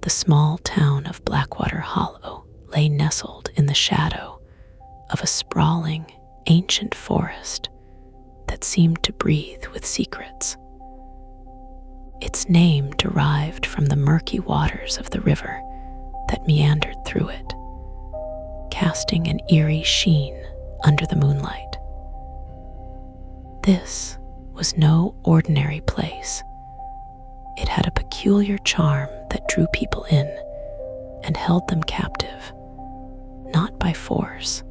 The small town of Blackwater Hollow lay nestled in the shadow of a sprawling, ancient forest that seemed to breathe with secrets. Its name derived from the murky waters of the river that meandered through it, casting an eerie sheen under the moonlight. This was no ordinary place. It had a peculiar charm that drew people in and held them captive, not by force,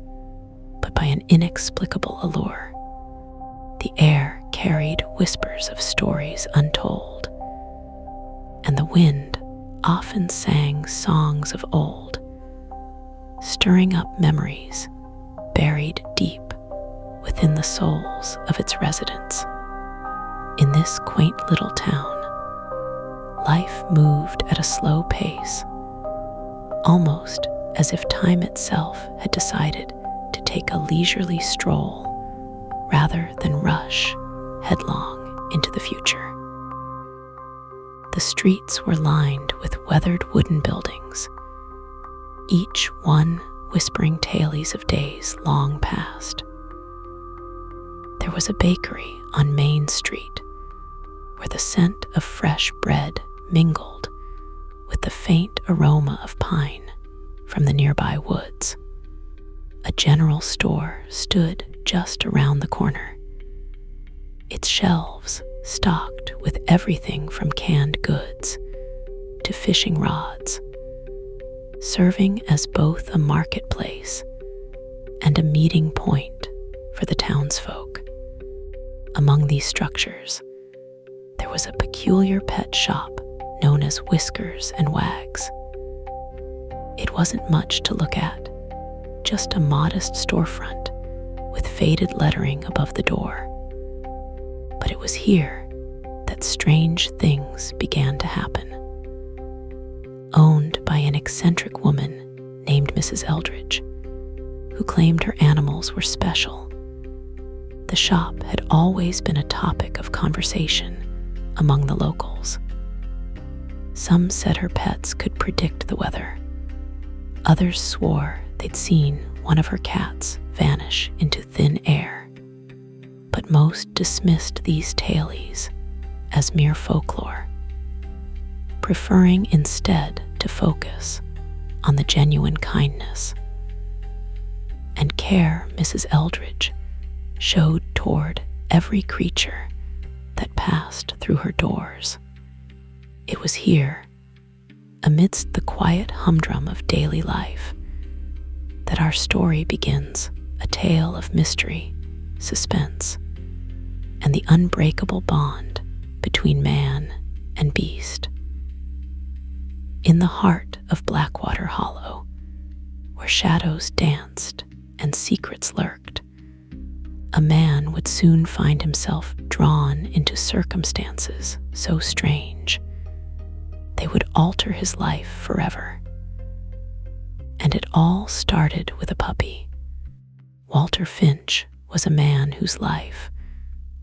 but by an inexplicable allure. The air carried whispers of stories untold, and the wind often sang songs of old, stirring up memories buried deep within the souls of its residents. In this quaint little town, life moved at a slow pace, almost as if time itself had decided to take a leisurely stroll rather than rush headlong into the future. The streets were lined with weathered wooden buildings, each one whispering tales of days long past. There was a bakery on Main Street where the scent of fresh bread mingled with the faint aroma of pine from the nearby woods. A general store stood just around the corner, its shelves stocked with everything from canned goods to fishing rods, serving as both a marketplace and a meeting point for the townsfolk. Among these structures, there was a peculiar pet shop known as Whiskers and Wags. It wasn't much to look at, just a modest storefront with faded lettering above the door. But it was here that strange things began to happen. Owned by an eccentric woman named Mrs. Eldridge, who claimed her animals were special, the shop had always been a topic of conversation among the locals. Some said her pets could predict the weather. Others swore they'd seen one of her cats vanish into thin air. But most dismissed these tales as mere folklore, preferring instead to focus on the genuine kindness and care Mrs. Eldridge showed toward every creature that passed through her doors. It was here, amidst the quiet humdrum of daily life, that our story begins, a tale of mystery, suspense, and the unbreakable bond between man and beast. In the heart of Blackwater Hollow, where shadows danced and secrets lurked, a man would soon find himself drawn into circumstances so strange they would alter his life forever. And it all started with a puppy. Walter Finch was a man whose life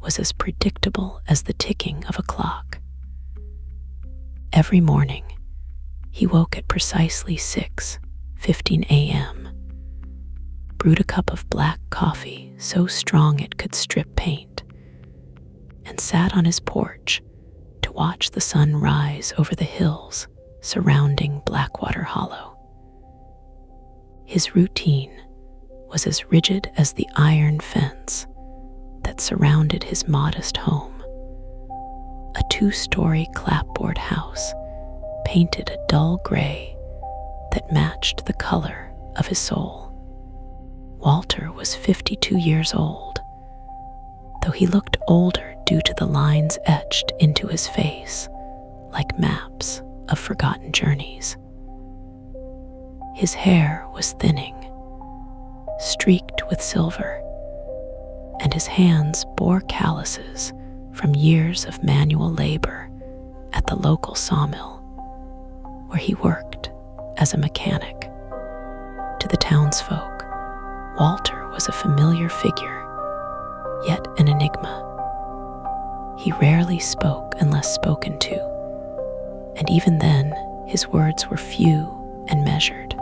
was as predictable as the ticking of a clock. Every morning, he woke at precisely 6:15 a.m., brewed a cup of black coffee so strong it could strip paint, and sat on his porch to watch the sun rise over the hills surrounding Blackwater Hollow. His routine was as rigid as the iron fence that surrounded his modest home, a 2-story clapboard house painted a dull gray that matched the color of his soul. Walter was 52 years old, though he looked older due to the lines etched into his face like maps of forgotten journeys. His hair was thinning, streaked with silver, and his hands bore calluses from years of manual labor at the local sawmill, where he worked as a mechanic. To the townsfolk, Walter was a familiar figure, yet an enigma. He rarely spoke unless spoken to, and even then, his words were few and measured.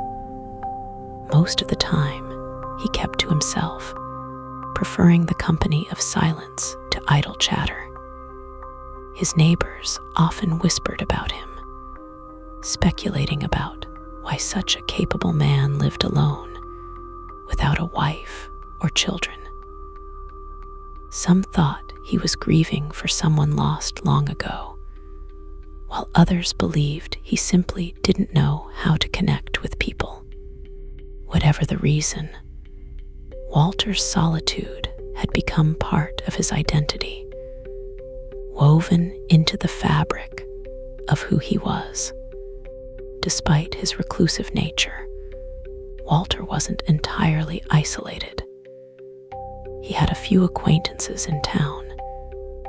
Most of the time, he kept to himself, preferring the company of silence to idle chatter. His neighbors often whispered about him, speculating about why such a capable man lived alone, without a wife or children. Some thought he was grieving for someone lost long ago, while others believed he simply didn't know how to connect with people. Whatever the reason, Walter's solitude had become part of his identity, woven into the fabric of who he was. Despite his reclusive nature, Walter wasn't entirely isolated. He had a few acquaintances in town,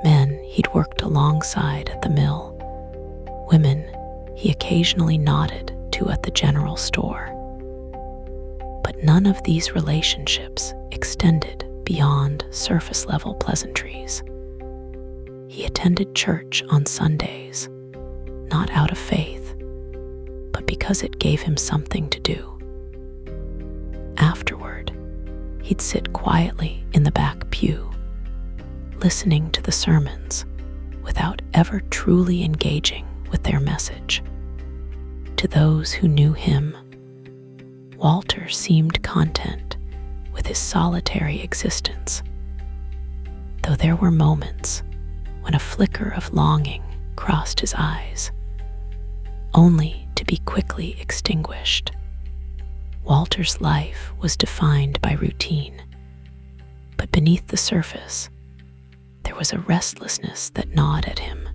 men he'd worked alongside at the mill, women he occasionally nodded to at the general store. But none of these relationships extended beyond surface-level pleasantries. He attended church on Sundays, not out of faith, but because it gave him something to do. Afterward, he'd sit quietly in the back pew, listening to the sermons without ever truly engaging with their message. To those who knew him, Walter seemed content with his solitary existence, though there were moments when a flicker of longing crossed his eyes, only to be quickly extinguished. Walter's life was defined by routine, but beneath the surface, there was a restlessness that gnawed at him,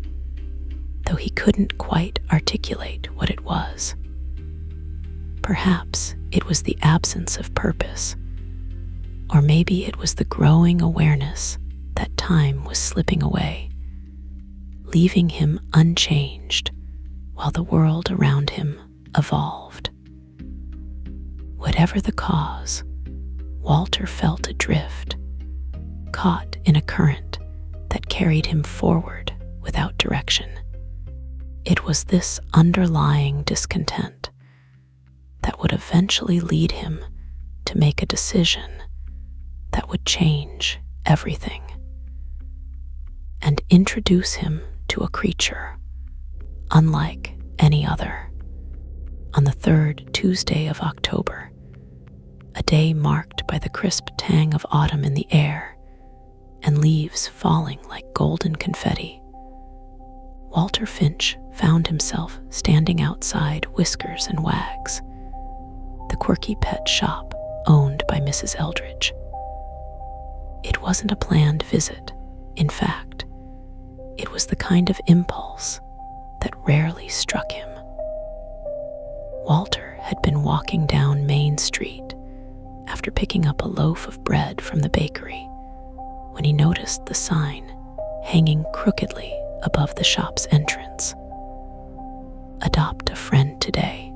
though he couldn't quite articulate what it was. Perhaps it was the absence of purpose, or maybe it was the growing awareness that time was slipping away, leaving him unchanged while the world around him evolved. Whatever the cause, Walter felt adrift, caught in a current that carried him forward without direction. It was this underlying discontent that would eventually lead him to make a decision that would change everything and introduce him to a creature unlike any other. On the third Tuesday of October, a day marked by the crisp tang of autumn in the air and leaves falling like golden confetti, Walter Finch found himself standing outside Whiskers and Wags, the quirky pet shop owned by Mrs. Eldridge. It wasn't a planned visit. In fact, it was the kind of impulse that rarely struck him. Walter had been walking down Main Street after picking up a loaf of bread from the bakery when he noticed the sign hanging crookedly above the shop's entrance. "Adopt a friend today."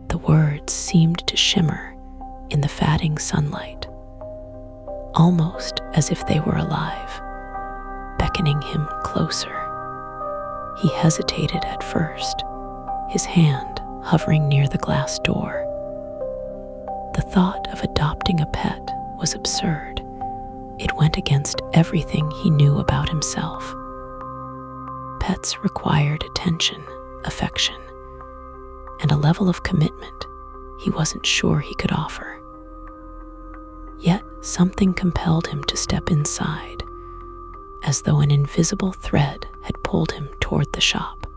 The words seemed to shimmer in the fading sunlight, almost as if they were alive, beckoning him closer. He hesitated at first, his hand hovering near the glass door. The thought of adopting a pet was absurd. It went against everything he knew about himself. Pets required attention, affection, and a level of commitment he wasn't sure he could offer. Yet something compelled him to step inside, as though an invisible thread had pulled him toward the shop.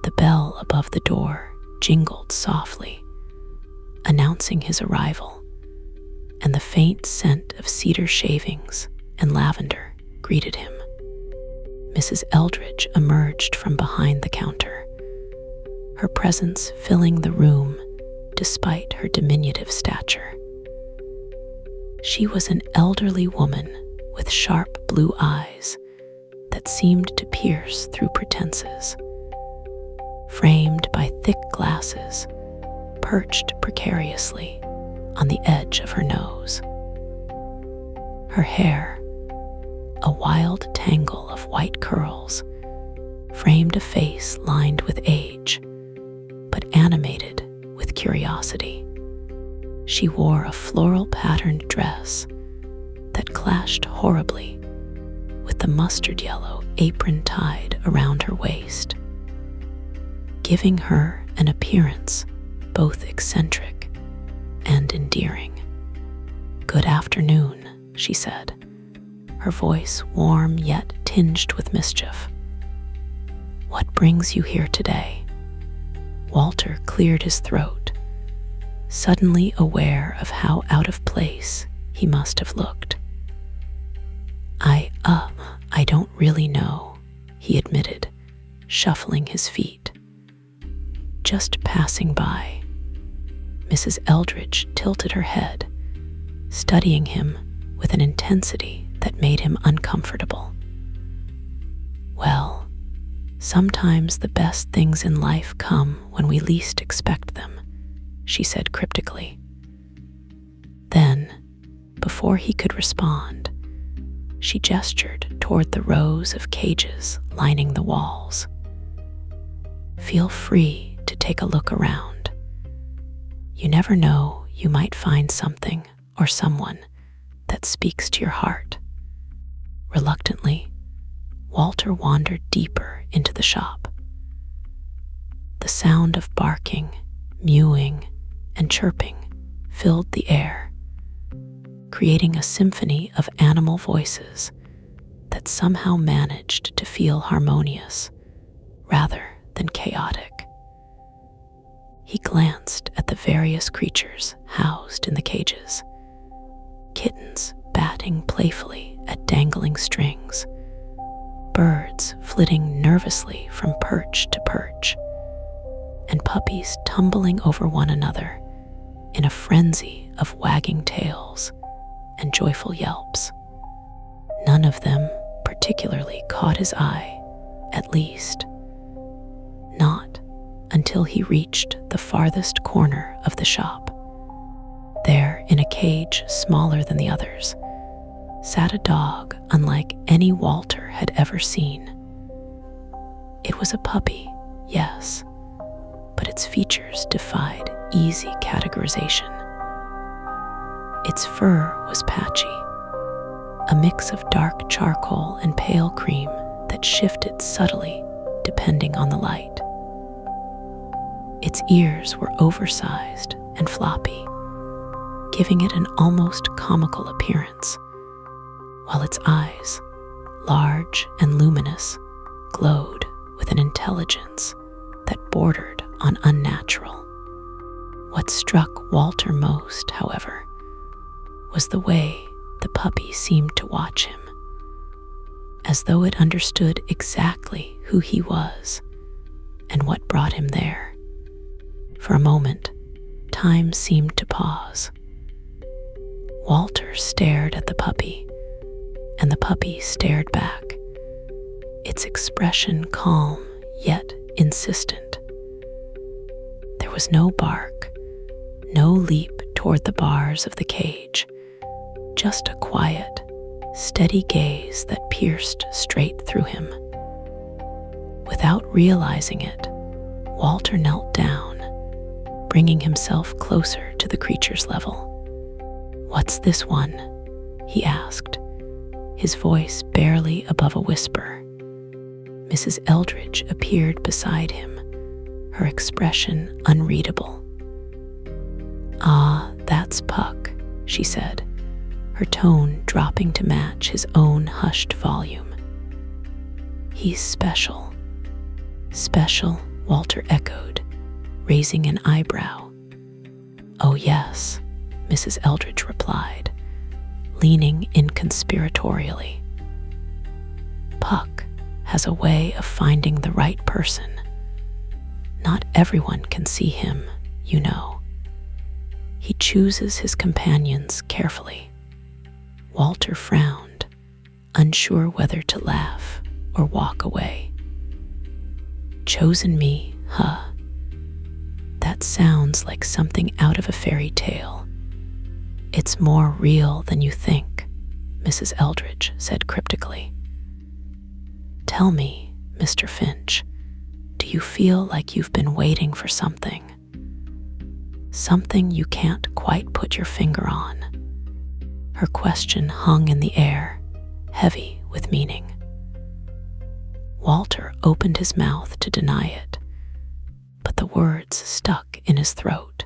The bell above the door jingled softly, announcing his arrival, and the faint scent of cedar shavings and lavender greeted him. Mrs. Eldridge emerged from behind the counter, her presence filling the room despite her diminutive stature. She was an elderly woman with sharp blue eyes that seemed to pierce through pretenses, framed by thick glasses perched precariously on the edge of her nose. Her hair, a wild tangle of white curls, framed a face lined with age, but animated with curiosity. She wore a floral-patterned dress that clashed horribly with the mustard yellow apron tied around her waist, giving her an appearance both eccentric and endearing. "Good afternoon," she said, her voice warm yet tinged with mischief. "What brings you here today?" Walter cleared his throat, suddenly aware of how out of place he must have looked. I don't really know," he admitted, shuffling his feet. "Just passing by." Mrs. Eldridge tilted her head, studying him with an intensity that made him uncomfortable. "Well, sometimes the best things in life come when we least expect them," she said cryptically. Then, before he could respond, she gestured toward the rows of cages lining the walls. "Feel free to take a look around. You never know, you might find something or someone that speaks to your heart." Reluctantly, Walter wandered deeper into the shop. The sound of barking, mewing, and chirping filled the air, creating a symphony of animal voices that somehow managed to feel harmonious rather than chaotic. He glanced at the various creatures housed in the cages. Kittens batting playfully at dangling strings, birds flitting nervously from perch to perch, and puppies tumbling over one another in a frenzy of wagging tails and joyful yelps. None of them particularly caught his eye, at least not until he reached the farthest corner of the shop. There, in a cage smaller than the others, sat a dog unlike any Walter had ever seen. It was a puppy, yes, but its features defied easy categorization. Its fur was patchy, a mix of dark charcoal and pale cream that shifted subtly depending on the light. Its ears were oversized and floppy, giving it an almost comical appearance, while its eyes, large and luminous, glowed with an intelligence that bordered on unnatural. What struck Walter most, however, was the way the puppy seemed to watch him, as though it understood exactly who he was and what brought him there. For a moment, time seemed to pause. Walter stared at the puppy, and the puppy stared back, its expression calm yet insistent. There was no bark, no leap toward the bars of the cage, just a quiet, steady gaze that pierced straight through him. Without realizing it, Walter knelt down, bringing himself closer to the creature's level. "What's this one?" he asked, his voice barely above a whisper. Mrs. Eldridge appeared beside him, her expression unreadable. "Ah, that's Puck," she said, her tone dropping to match his own hushed volume. "He's special." "Special," Walter echoed, raising an eyebrow. "Oh yes," Mrs. Eldridge replied, leaning in conspiratorially. "Puck has a way of finding the right person. Not everyone can see him, you know. He chooses his companions carefully." Walter frowned, unsure whether to laugh or walk away. "Chosen me, huh? That sounds like something out of a fairy tale. It's more real than you think," Mrs. Eldridge said cryptically. "Tell me," Mr. Finch, do you feel like you've been waiting for something? Something you can't quite put your finger on?" Her question hung in the air, heavy with meaning. Walter opened his mouth to deny it, but the words stuck in his throat.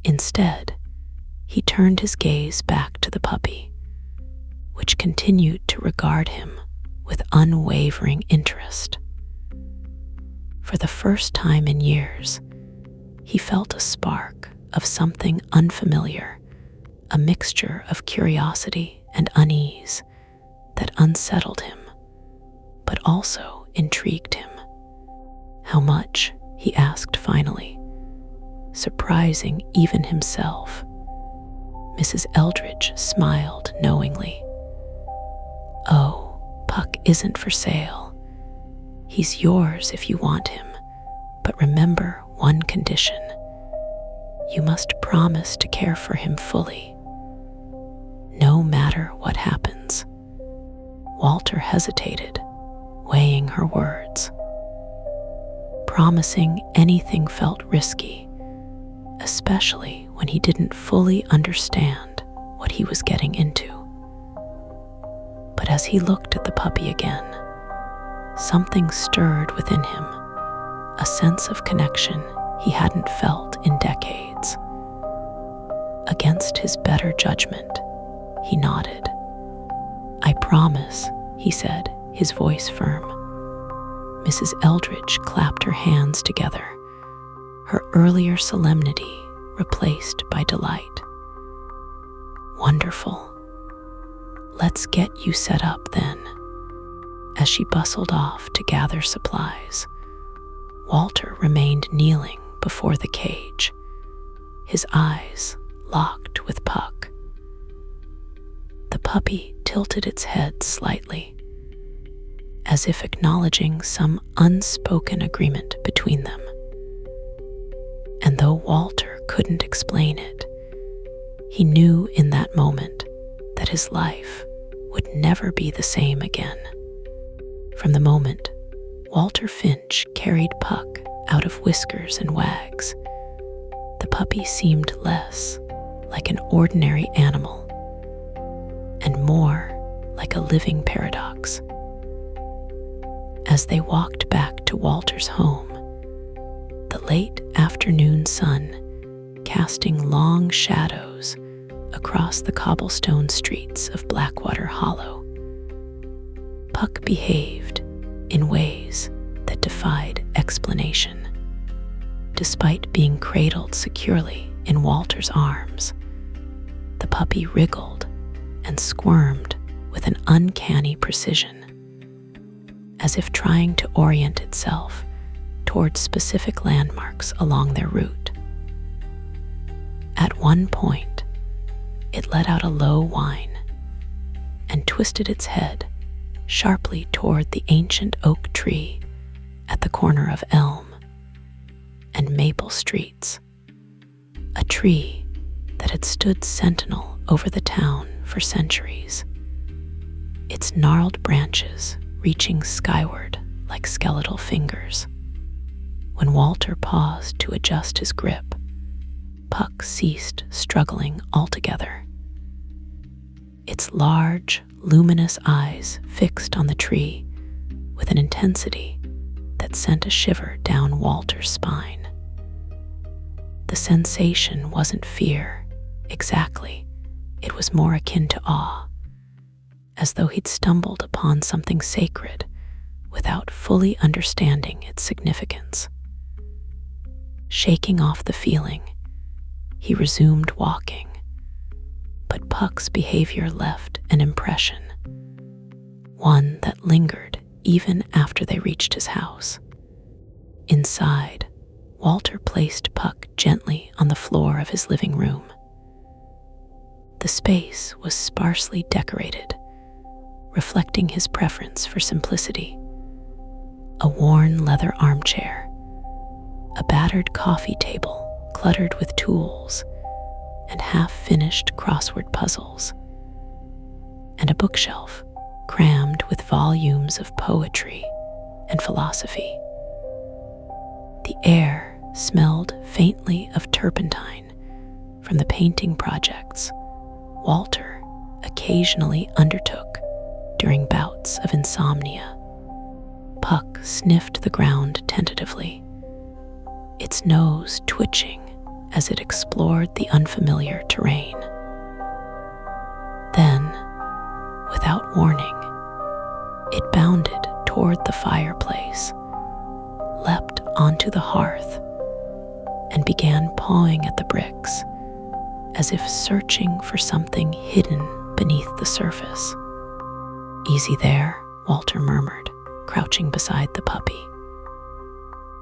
Instead, he turned his gaze back to the puppy, which continued to regard him with unwavering interest. For the first time in years, he felt a spark of something unfamiliar, a mixture of curiosity and unease that unsettled him, but also intrigued him. "How much?" he asked finally, surprising even himself. Mrs. Eldridge smiled knowingly. "Oh, Puck isn't for sale. He's yours if you want him, but remember one condition. You must promise to care for him fully, no matter what happens." Walter hesitated, weighing her words. Promising anything felt risky, especially when he didn't fully understand what he was getting into. But as he looked at the puppy again, something stirred within him, a sense of connection he hadn't felt in decades. Against his better judgment, he nodded. "I promise," he said, his voice firm. Mrs. Eldridge clapped her hands together, her earlier solemnity replaced by delight. "Wonderful. Let's get you set up then." As she bustled off to gather supplies, Walter remained kneeling before the cage, his eyes locked with Puck. The puppy tilted its head slightly, as if acknowledging some unspoken agreement between them. And though Walter couldn't explain it, he knew in that moment that his life would never be the same again. From the moment Walter Finch carried Puck out of Whiskers and Wags, the puppy seemed less like an ordinary animal and more like a living paradox. As they walked back to Walter's home, the late afternoon sun casting long shadows across the cobblestone streets of Blackwater Hollow, Puck behaved in ways that defied explanation. Despite being cradled securely in Walter's arms, the puppy wriggled and squirmed with an uncanny precision, as if trying to orient itself towards specific landmarks along their route. At one point, it let out a low whine and twisted its head sharply toward the ancient oak tree at the corner of Elm and Maple Streets, a tree that had stood sentinel over the town for centuries, its gnarled branches reaching skyward like skeletal fingers. When Walter paused to adjust his grip, Puck ceased struggling altogether. Its large, luminous eyes fixed on the tree with an intensity that sent a shiver down Walter's spine. The sensation wasn't fear, exactly. It was more akin to awe, as though he'd stumbled upon something sacred without fully understanding its significance. Shaking off the feeling, he resumed walking, but Puck's behavior left an impression, one that lingered even after they reached his house. Inside, Walter placed Puck gently on the floor of his living room. The space was sparsely decorated, reflecting his preference for simplicity. A worn leather armchair, a battered coffee table cluttered with tools and half-finished crossword puzzles, and a bookshelf crammed with volumes of poetry and philosophy. The air smelled faintly of turpentine from the painting projects Walter occasionally undertook during bouts of insomnia. Puck sniffed the ground tentatively, its nose twitching as it explored the unfamiliar terrain. Then, without warning, it bounded toward the fireplace, leapt onto the hearth, and began pawing at the bricks, as if searching for something hidden beneath the surface. "Easy there," Walter murmured, crouching beside the puppy.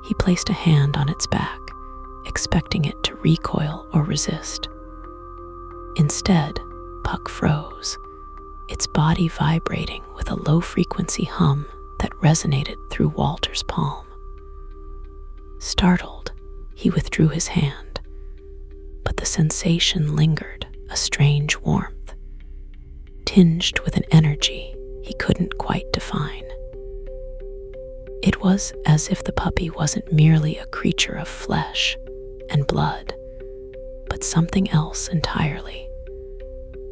He placed a hand on its back, expecting it to recoil or resist. Instead, Puck froze, its body vibrating with a low-frequency hum that resonated through Walter's palm. Startled, he withdrew his hand, but the sensation lingered, a strange warmth, tinged with an energy he couldn't quite define. It was as if the puppy wasn't merely a creature of flesh and blood, but something else entirely.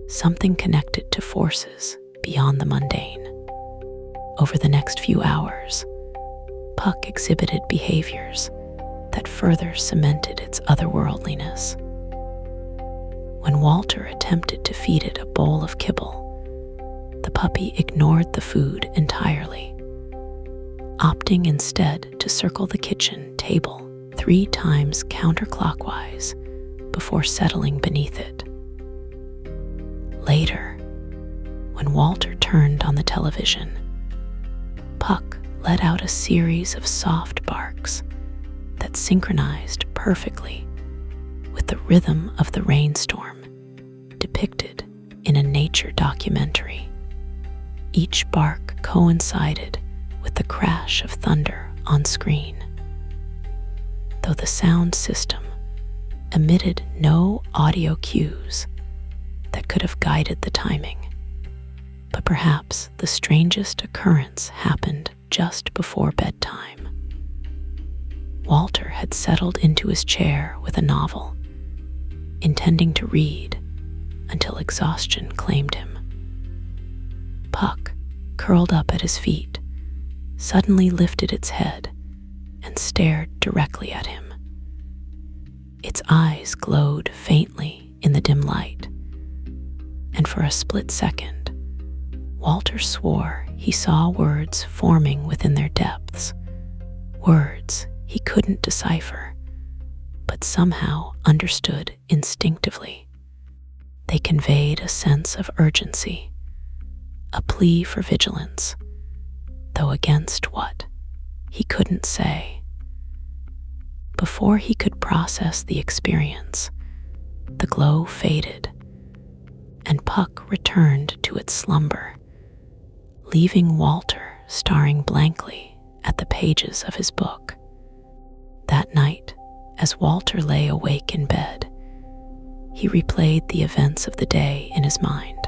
Something connected to forces beyond the mundane. Over the next few hours, Puck exhibited behaviors that further cemented its otherworldliness. When Walter attempted to feed it a bowl of kibble, the puppy ignored the food entirely, opting instead to circle the kitchen table 3 times counterclockwise before settling beneath it. Later, when Walter turned on the television, Puck let out a series of soft barks that synchronized perfectly with the rhythm of the rainstorm depicted in a nature documentary. Each bark coincided with the crash of thunder on screen. Though the sound system emitted no audio cues that could have guided the timing, but perhaps the strangest occurrence happened just before bedtime. Walter had settled into his chair with a novel, intending to read until exhaustion claimed him. Puck, curled up at his feet, suddenly lifted its head and stared directly at him. Its eyes glowed faintly in the dim light, and for a split second, Walter swore he saw words forming within their depths, words he couldn't decipher, but somehow understood instinctively. They conveyed a sense of urgency, a plea for vigilance, though against what, he couldn't say. Before he could process the experience, the glow faded, and Puck returned to its slumber, leaving Walter staring blankly at the pages of his book. That night, as Walter lay awake in bed, he replayed the events of the day in his mind.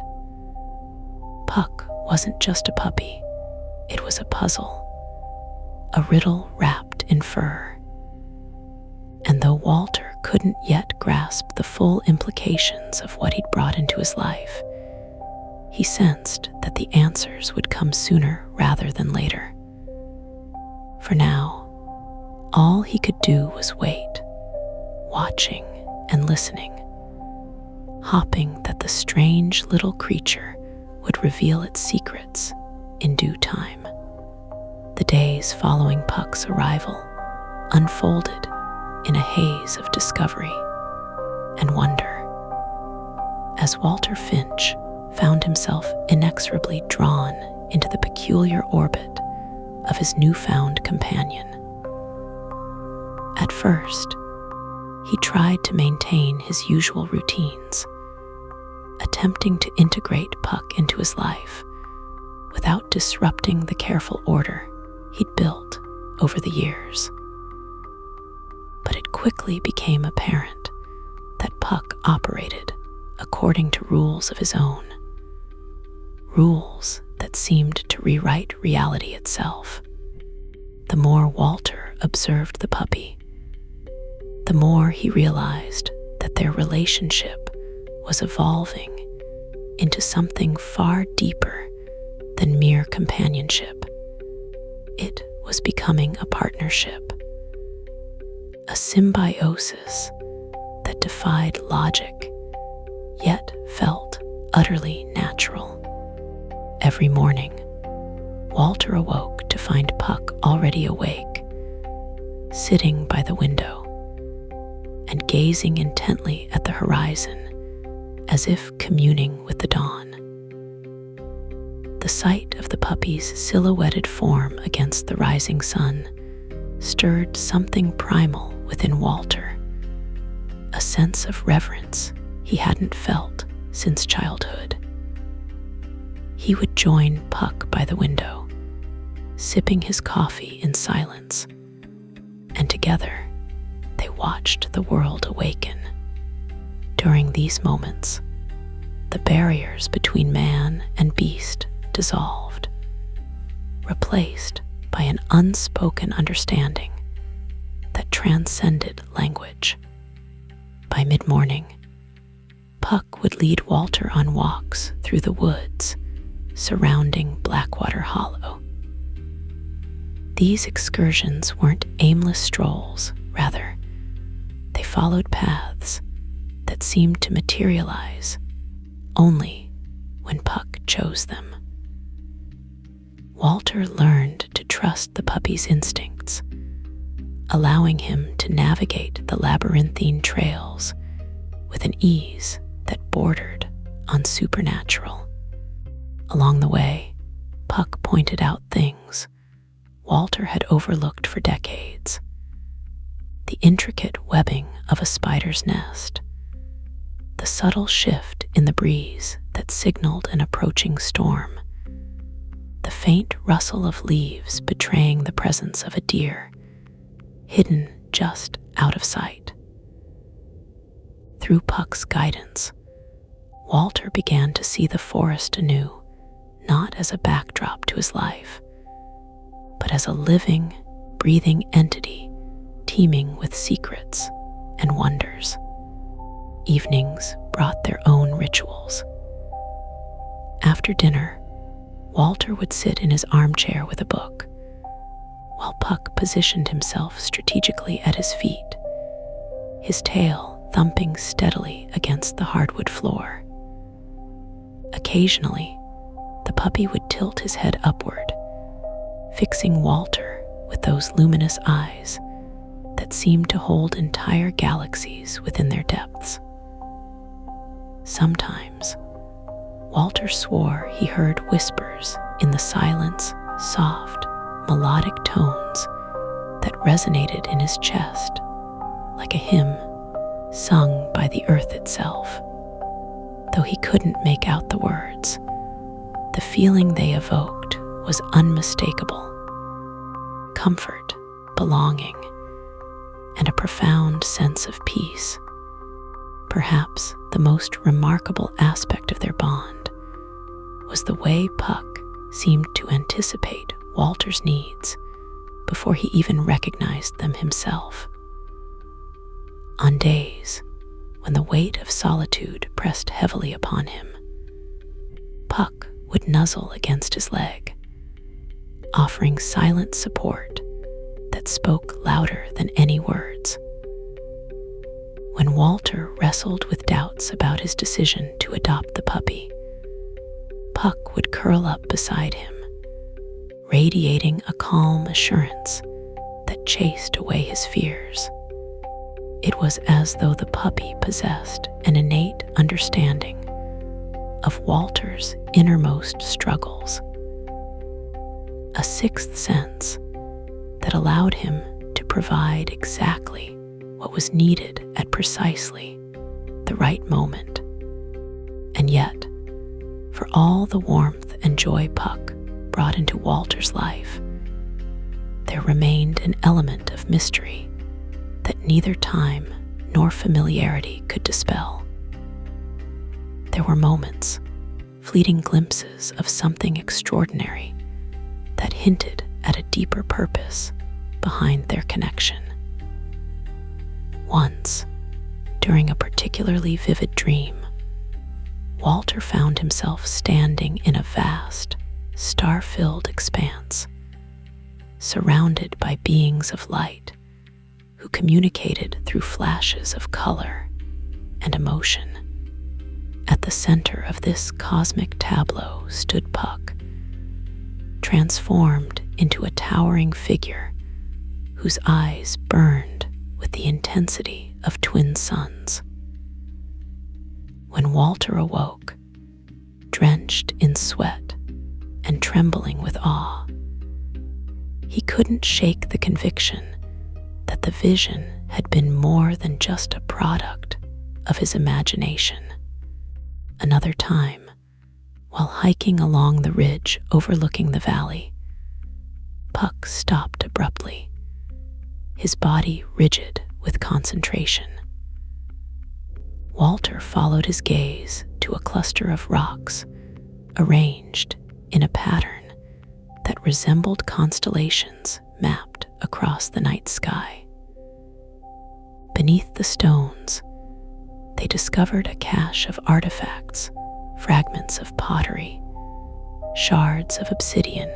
Puck wasn't just a puppy, it was a puzzle, a riddle wrapped in fur. And though Walter couldn't yet grasp the full implications of what he'd brought into his life, he sensed that the answers would come sooner rather than later. For now, all he could do was wait, watching and listening, hoping that the strange little creature would reveal its secrets in due time. The days following Puck's arrival unfolded in a haze of discovery and wonder, as Walter Finch found himself inexorably drawn into the peculiar orbit of his newfound companion. At first, he tried to maintain his usual routines, attempting to integrate Puck into his life without disrupting the careful order he'd built over the years. But it quickly became apparent that Puck operated according to rules of his own, rules that seemed to rewrite reality itself. the more Walter observed the puppy, the more he realized that their relationship was evolving into something far deeper than mere companionship. It was becoming a partnership, a symbiosis that defied logic, yet felt utterly natural. Every morning, Walter awoke to find Puck already awake, sitting by the window and gazing intently at the horizon as if communing with the dawn. The sight of the puppy's silhouetted form against the rising sun stirred something primal within Walter, a sense of reverence he hadn't felt since childhood. He would join Puck by the window, sipping his coffee in silence, and together they watched the world awaken. During these moments, the barriers between man and beast dissolved, replaced by an unspoken understanding that transcended language. By mid-morning, Puck would lead Walter on walks through the woods surrounding Blackwater Hollow. These excursions weren't aimless strolls, rather, they followed paths that seemed to materialize only when Puck chose them. Walter learned to trust the puppy's instincts, allowing him to navigate the labyrinthine trails with an ease that bordered on supernatural. Along the way, Puck pointed out things Walter had overlooked for decades. The intricate webbing of a spider's nest, the subtle shift in the breeze that signaled an approaching storm, the faint rustle of leaves betraying the presence of a deer, hidden just out of sight. Through Puck's guidance, Walter began to see the forest anew, not as a backdrop to his life, but as a living, breathing entity teeming with secrets and wonders. Evenings brought their own rituals. After dinner, Walter would sit in his armchair with a book, while Puck positioned himself strategically at his feet, his tail thumping steadily against the hardwood floor. Occasionally, the puppy would tilt his head upward, fixing Walter with those luminous eyes that seemed to hold entire galaxies within their depths. Sometimes, Walter swore he heard whispers in the silence, soft, melodic tones that resonated in his chest like a hymn sung by the earth itself. Though he couldn't make out the words, the feeling they evoked was unmistakable. Comfort, belonging, and a profound sense of peace. Perhaps the most remarkable aspect of their bond was the way Puck seemed to anticipate Walter's needs before he even recognized them himself. On days when the weight of solitude pressed heavily upon him, Puck would nuzzle against his leg, offering silent support that spoke louder than any words. When Walter wrestled with doubts about his decision to adopt the puppy, Puck would curl up beside him, radiating a calm assurance that chased away his fears. It was as though the puppy possessed an innate understanding of Walter's innermost struggles, a sixth sense that allowed him to provide exactly what was needed at precisely the right moment. And yet, for all the warmth and joy Puck brought into Walter's life, there remained an element of mystery that neither time nor familiarity could dispel. There were moments, fleeting glimpses of something extraordinary that hinted at a deeper purpose behind their connection. Once, during a particularly vivid dream, Walter found himself standing in a vast, star-filled expanse, surrounded by beings of light who communicated through flashes of color and emotion. At the center of this cosmic tableau stood Puck, transformed into a towering figure whose eyes burned with the intensity of twin suns. When Walter awoke, drenched in sweat and trembling with awe, he couldn't shake the conviction that the vision had been more than just a product of his imagination. Another time, while hiking along the ridge overlooking the valley, Puck stopped abruptly, his body rigid with concentration. Walter followed his gaze to a cluster of rocks arranged in a pattern that resembled constellations mapped across the night sky. Beneath the stones, they discovered a cache of artifacts, fragments of pottery, shards of obsidian,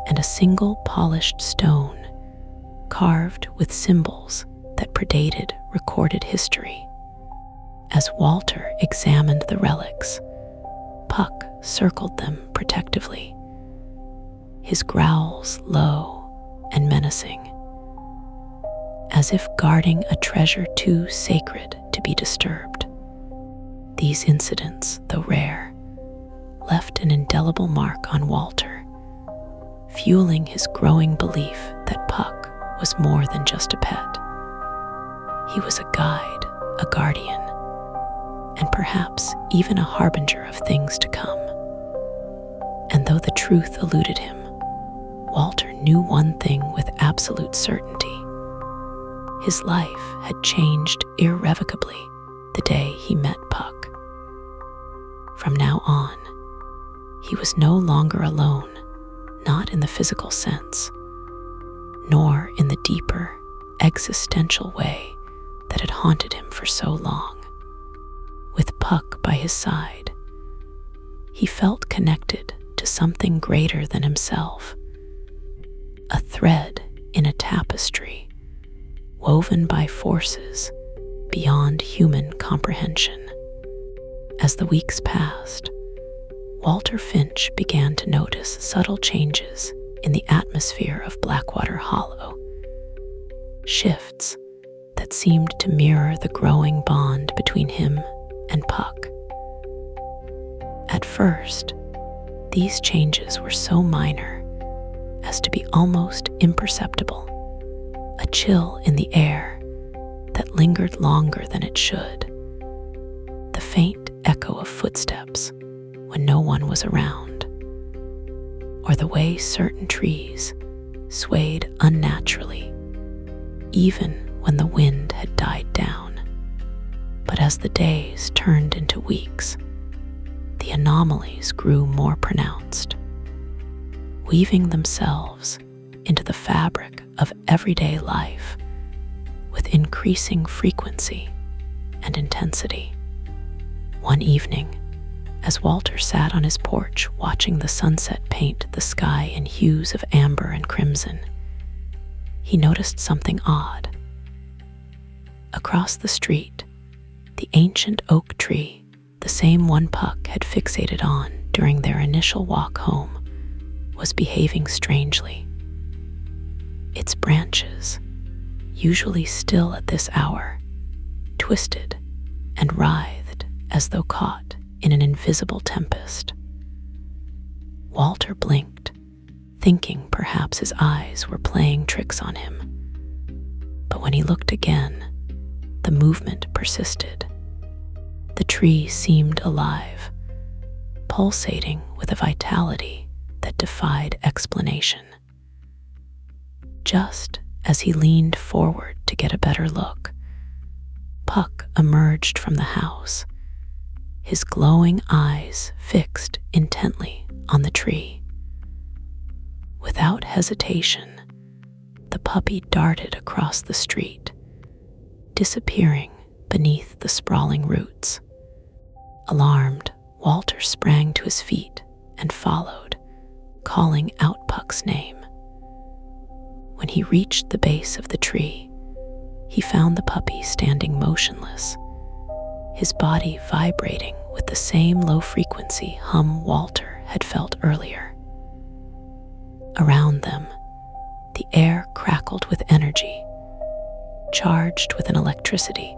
and a single polished stone carved with symbols that predated recorded history. As Walter examined the relics, Puck circled them protectively, his growls low and menacing, as if guarding a treasure too sacred to be disturbed. These incidents, though rare, left an indelible mark on Walter, fueling his growing belief that Puck was more than just a pet. He was a guide, a guardian, and perhaps even a harbinger of things to come. And though the truth eluded him, Walter knew one thing with absolute certainty. His life had changed irrevocably the day he met Puck. From now on, he was no longer alone, not in the physical sense, nor in the deeper, existential way that had haunted him for so long. With Puck by his side, he felt connected to something greater than himself, a thread in a tapestry woven by forces beyond human comprehension. As the weeks passed, Walter Finch began to notice subtle changes in the atmosphere of Blackwater Hollow, shifts that seemed to mirror the growing bond between him and Puck. At first, these changes were so minor as to be almost imperceptible, a chill in the air that lingered longer than it should, the faint echo of footsteps when no one was around, or the way certain trees swayed unnaturally, even when the wind had died down. But as the days turned into weeks, the anomalies grew more pronounced, weaving themselves into the fabric of everyday life with increasing frequency and intensity. One evening, as Walter sat on his porch watching the sunset paint the sky in hues of amber and crimson, he noticed something odd. Across the street, the ancient oak tree, the same one Puck had fixated on during their initial walk home, was behaving strangely. Its branches, usually still at this hour, twisted and writhed as though caught in an invisible tempest. Walter blinked, thinking perhaps his eyes were playing tricks on him. But when he looked again, the movement persisted. The tree seemed alive, pulsating with a vitality that defied explanation. Just as he leaned forward to get a better look, Puck emerged from the house, his glowing eyes fixed intently on the tree. Without hesitation, the the puppy darted across the street, disappearing beneath the sprawling roots. Alarmed, Walter sprang to his feet and followed, calling out Puck's name. When he reached the base of the tree, he found the puppy standing motionless, his body vibrating with the same low-frequency hum Walter had felt earlier. Around them, the air crackled with energy, charged with an electricity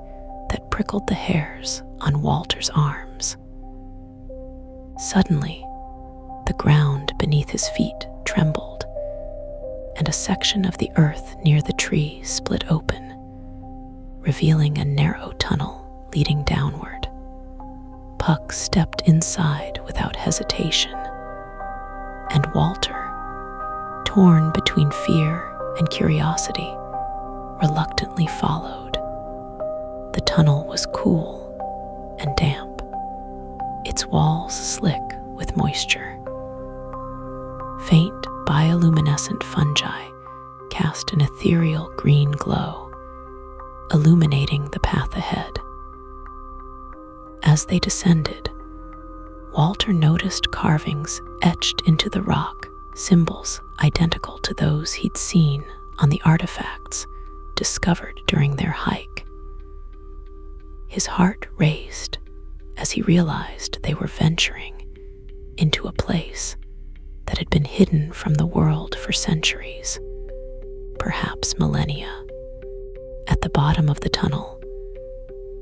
that prickled the hairs on Walter's arms. Suddenly, the ground beneath his feet trembled, and a section of the earth near the tree split open, revealing a narrow tunnel leading downward. Puck stepped inside without hesitation, and Walter, torn between fear and curiosity, reluctantly followed. The tunnel was cool and damp, its walls slick with moisture. Faint bioluminescent fungi cast an ethereal green glow, illuminating the path ahead. As they descended, Walter noticed carvings etched into the rock, symbols identical to those he'd seen on the artifacts discovered during their hike. His heart raced as he realized they were venturing into a place that had been hidden from the world for centuries, perhaps millennia. At the bottom of the tunnel,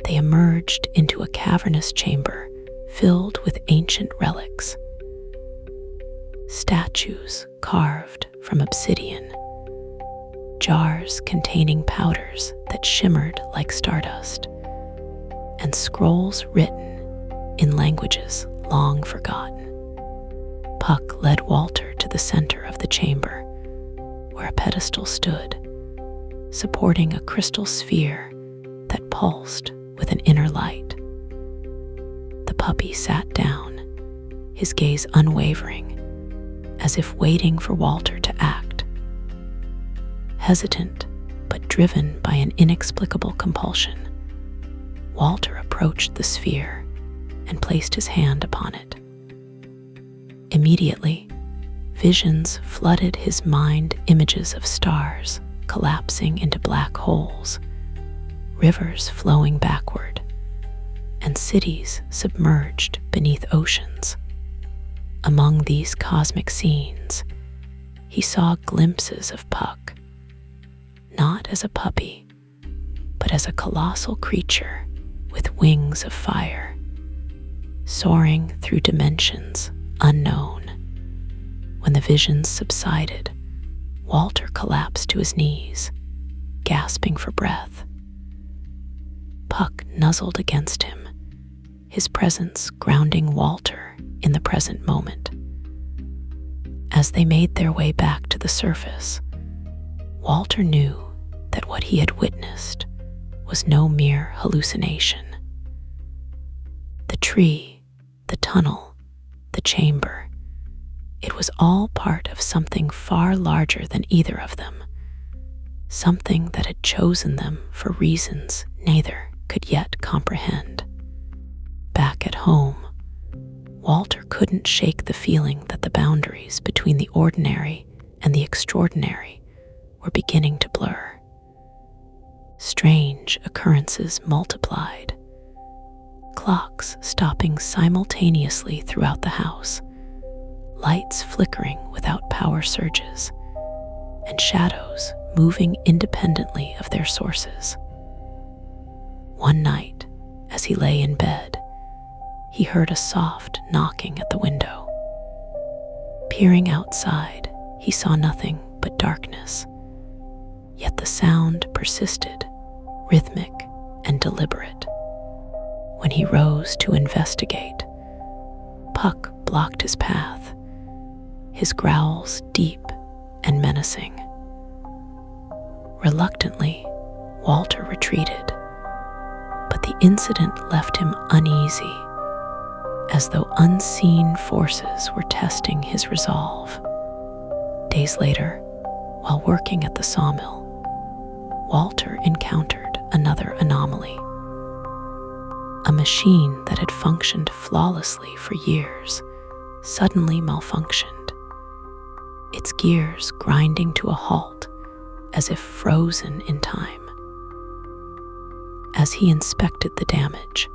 they emerged into a cavernous chamber filled with ancient relics. Statues carved from obsidian, jars containing powders that shimmered like stardust, and scrolls written in languages long forgotten. Puck led Walter to the center of the chamber, where a pedestal stood, supporting a crystal sphere that pulsed with an inner light. The puppy sat down, his gaze unwavering, as if waiting for Walter to act. Hesitant, but driven by an inexplicable compulsion, Walter approached the sphere and placed his hand upon it. Immediately, visions flooded his mind, images of stars collapsing into black holes, rivers flowing backward, and cities submerged beneath oceans. Among these cosmic scenes, he saw glimpses of Puck, not as a puppy, but as a colossal creature with wings of fire, soaring through dimensions unknown. When the visions subsided, Walter collapsed to his knees, gasping for breath. Puck nuzzled against him, his presence grounding Walter in the present moment. As they made their way back to the surface, Walter knew that what he had witnessed was no mere hallucination. The tree, the tunnel, the chamber, it was all part of something far larger than either of them, something that had chosen them for reasons neither could yet comprehend. Back at home, Walter couldn't shake the feeling that the boundaries between the ordinary and the extraordinary were beginning to blur. Strange occurrences multiplied, clocks stopping simultaneously throughout the house, lights flickering without power surges, and shadows moving independently of their sources. One night, as he lay in bed, he heard a soft knocking at the window. Peering outside, he saw nothing but darkness, yet the sound persisted, rhythmic and deliberate. When he rose to investigate, Puck blocked his path, his growls deep and menacing. Reluctantly, Walter retreated, but the incident left him uneasy, as though unseen forces were testing his resolve. Days later, While working at the sawmill, Walter encountered another anomaly. A machine that had functioned flawlessly for years suddenly malfunctioned, its gears grinding to a halt as if frozen in time. As he inspected the damage,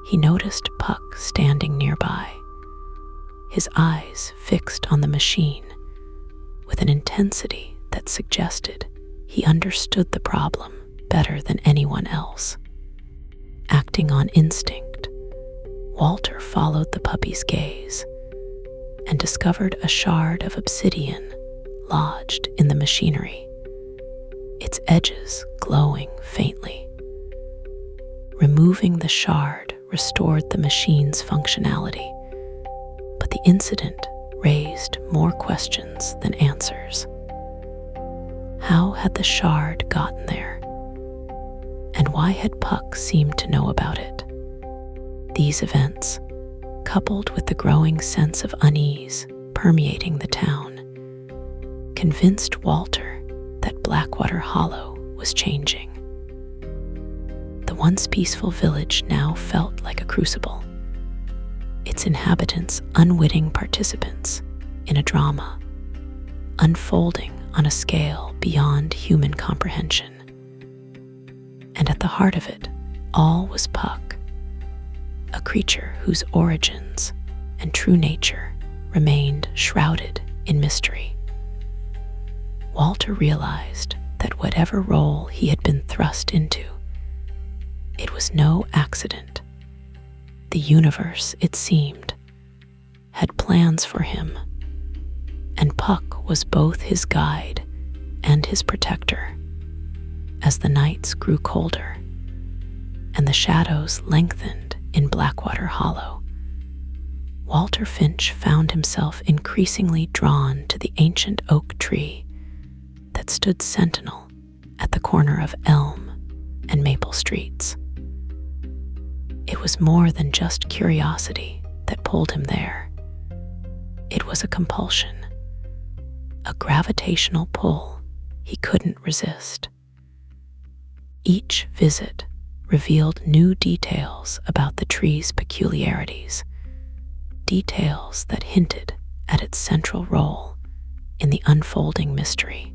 he noticed Puck standing nearby, his eyes fixed on the machine with an intensity that suggested he understood the problem better than anyone else. Acting on instinct, Walter followed the puppy's gaze and discovered a shard of obsidian lodged in the machinery, its edges glowing faintly. Removing the shard restored the machine's functionality, but the incident raised more questions than answers. How had the shard gotten there? And why had Puck seemed to know about it? These events, coupled with the growing sense of unease permeating the town, convinced Walter that Blackwater Hollow was changing. The once peaceful village now felt like a crucible, its inhabitants unwitting participants in a drama, unfolding on a scale beyond human comprehension. And at the heart of it all was Puck, a creature whose origins and true nature remained shrouded in mystery. Walter realized that whatever role he had been thrust into, it was no accident. The universe, it seemed, had plans for him, and Puck was both his guide and his protector. As the nights grew colder and the shadows lengthened in Blackwater Hollow, Walter Finch found himself increasingly drawn to the ancient oak tree that stood sentinel at the corner of Elm and Maple Streets. It was more than just curiosity that pulled him there. It was a compulsion, a gravitational pull he couldn't resist. Each visit revealed new details about the tree's peculiarities, details that hinted at its central role in the unfolding mystery.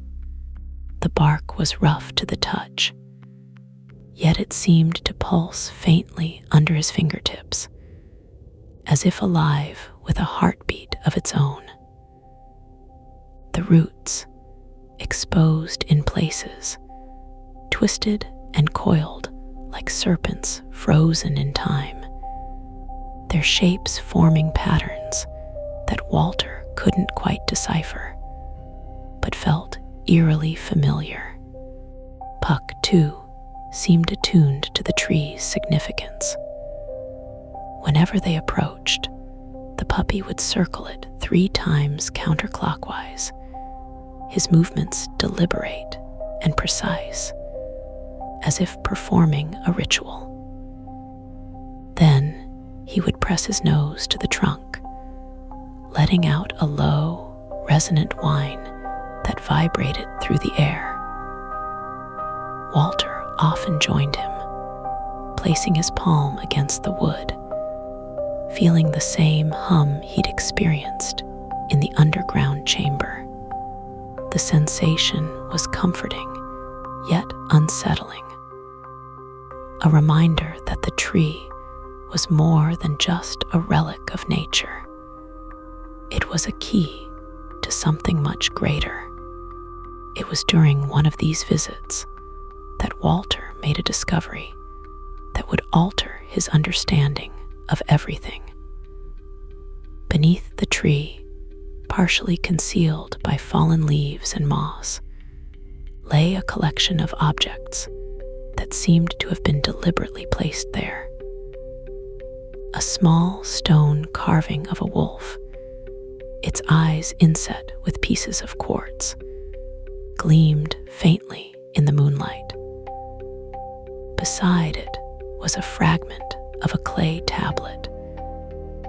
The bark was rough to the touch, yet it seemed to pulse faintly under his fingertips, as if alive with a heartbeat of its own. The roots, exposed in places, twisted and coiled like serpents frozen in time, their shapes forming patterns that Walter couldn't quite decipher, but felt eerily familiar. Puck, too, seemed attuned to the tree's significance. Whenever they approached, the puppy would circle it 3 times counterclockwise, his movements deliberate and precise, as if performing a ritual. Then he would press his nose to the trunk, letting out a low, resonant whine that vibrated through the air. Walter often joined him, placing his palm against the wood, feeling the same hum he'd experienced in the underground chamber. The sensation was comforting, yet unsettling, a reminder that the tree was more than just a relic of nature. It was a key to something much greater. It was during one of these visits that Walter made a discovery that would alter his understanding of everything. Beneath the tree, partially concealed by fallen leaves and moss, lay a collection of objects that seemed to have been deliberately placed there. A small stone carving of a wolf, its eyes inset with pieces of quartz, gleamed faintly in the moonlight. Beside it was a fragment of a clay tablet,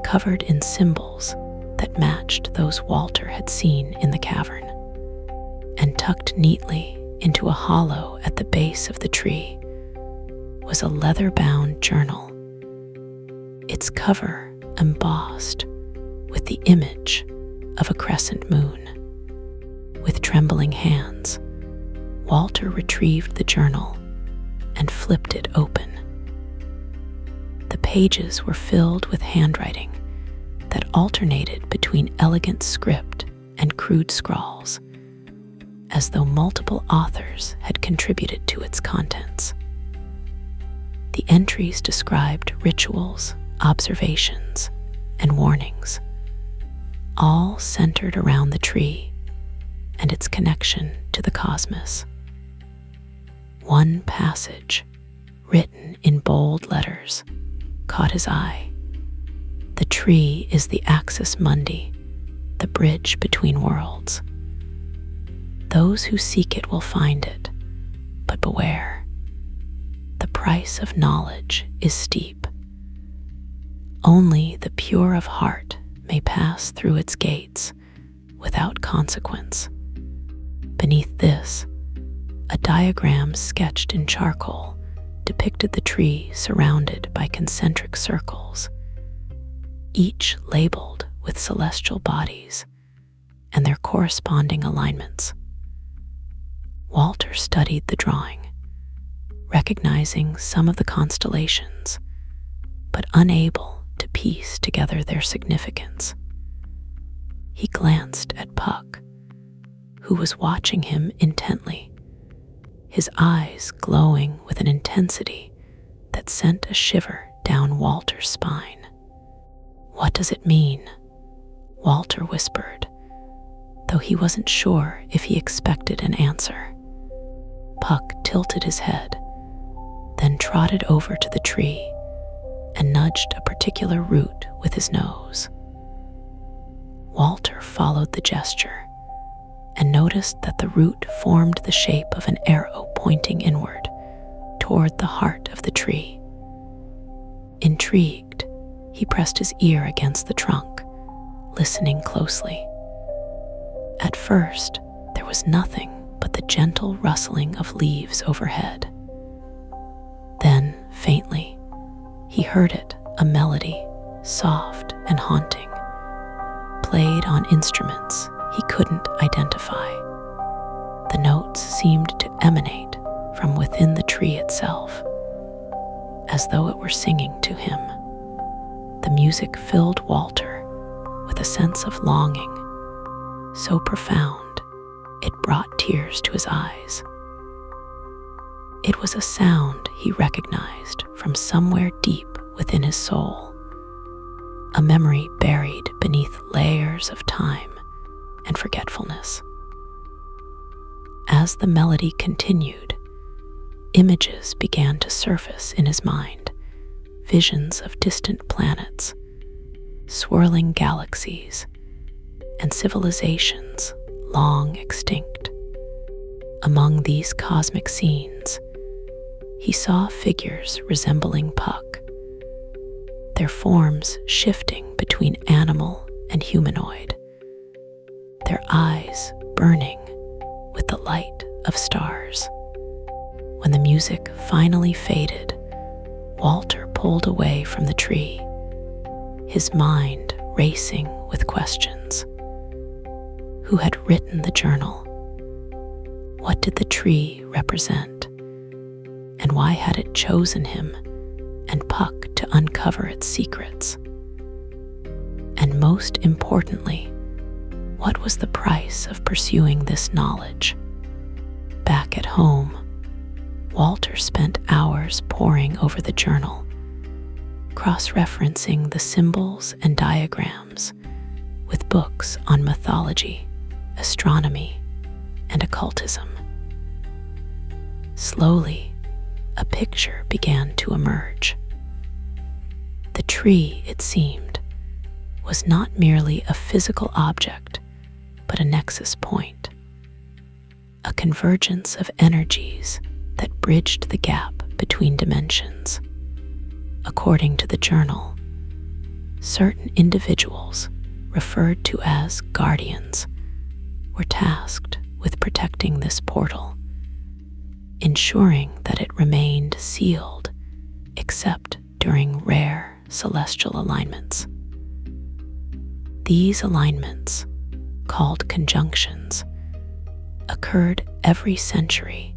covered in symbols that matched those Walter had seen in the cavern. And tucked neatly into a hollow at the base of the tree was a leather-bound journal, its cover embossed with the image of a crescent moon. With trembling hands, Walter retrieved the journal and flipped it open. The pages were filled with handwriting that alternated between elegant script and crude scrawls, as though multiple authors had contributed to its contents. The entries described rituals, observations, and warnings, all centered around the tree and its connection to the cosmos. One passage, written in bold letters, caught his eye. The tree is the axis mundi, the bridge between worlds. Those who seek it will find it, but beware. The price of knowledge is steep. Only the pure of heart may pass through its gates without consequence. Beneath this, a diagram sketched in charcoal depicted the tree surrounded by concentric circles, each labeled with celestial bodies and their corresponding alignments. Walter studied the drawing, recognizing some of the constellations, but unable to piece together their significance. He glanced at Puck, who was watching him intently, his eyes glowing with an intensity that sent a shiver down Walter's spine. "What does it mean?" Walter whispered, though he wasn't sure if he expected an answer. Puck tilted his head, then trotted over to the tree and nudged a particular root with his nose. Walter followed the gesture and noticed that the root formed the shape of an arrow pointing inward toward the heart of the tree. Intrigued, he pressed his ear against the trunk, listening closely. At first, there was nothing but the gentle rustling of leaves overhead. Then, faintly, he heard it, a melody, soft and haunting, played on instruments he couldn't identify. The notes seemed to emanate from within the tree itself, as though it were singing to him. The music filled Walter with a sense of longing, so profound it brought tears to his eyes. It was a sound he recognized from somewhere deep within his soul, a memory buried beneath layers of time and forgetfulness. As the melody continued, images began to surface in his mind, visions of distant planets, swirling galaxies, and civilizations long extinct. Among these cosmic scenes, he saw figures resembling Puck, their forms shifting between animal and humanoid, their eyes burning with the light of stars. When the music finally faded, Walter pulled away from the tree, his mind racing with questions. Who had written the journal? What did the tree represent? And why had it chosen him and Puck to uncover its secrets? And most importantly, what was the price of pursuing this knowledge? Back at home, Walter spent hours poring over the journal, cross-referencing the symbols and diagrams with books on mythology, astronomy, and occultism. Slowly, a picture began to emerge. The tree, it seemed, was not merely a physical object, but a nexus point, a convergence of energies that bridged the gap between dimensions. According to the journal, certain individuals, referred to as guardians, were tasked with protecting this portal, ensuring that it remained sealed except during rare celestial alignments. These alignments, called conjunctions, occurred every century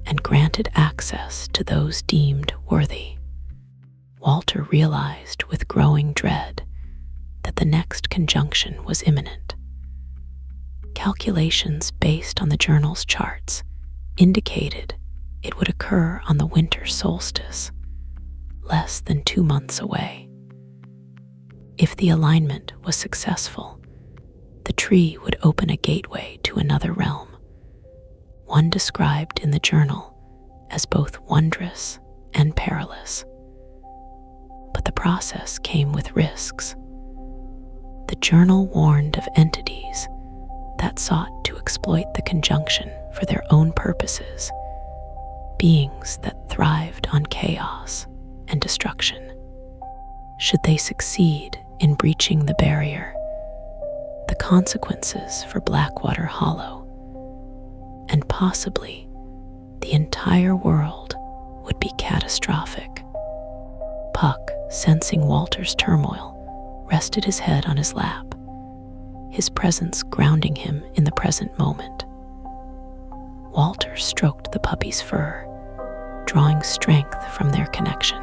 and granted access to those deemed worthy. Walter realized with growing dread that the next conjunction was imminent. Calculations based on the journal's charts indicated it would occur on the winter solstice, less than 2 months away. If the alignment was successful, the tree would open a gateway to another realm, one described in the journal as both wondrous and perilous. But the process came with risks. The journal warned of entities that sought to exploit the conjunction for their own purposes, beings that thrived on chaos and destruction. Should they succeed in breaching the barrier, the consequences for Blackwater Hollow, and possibly the entire world, would be catastrophic. Puck, sensing Walter's turmoil, rested his head on his lap, his presence grounding him in the present moment. Walter stroked the puppy's fur, drawing strength from their connection.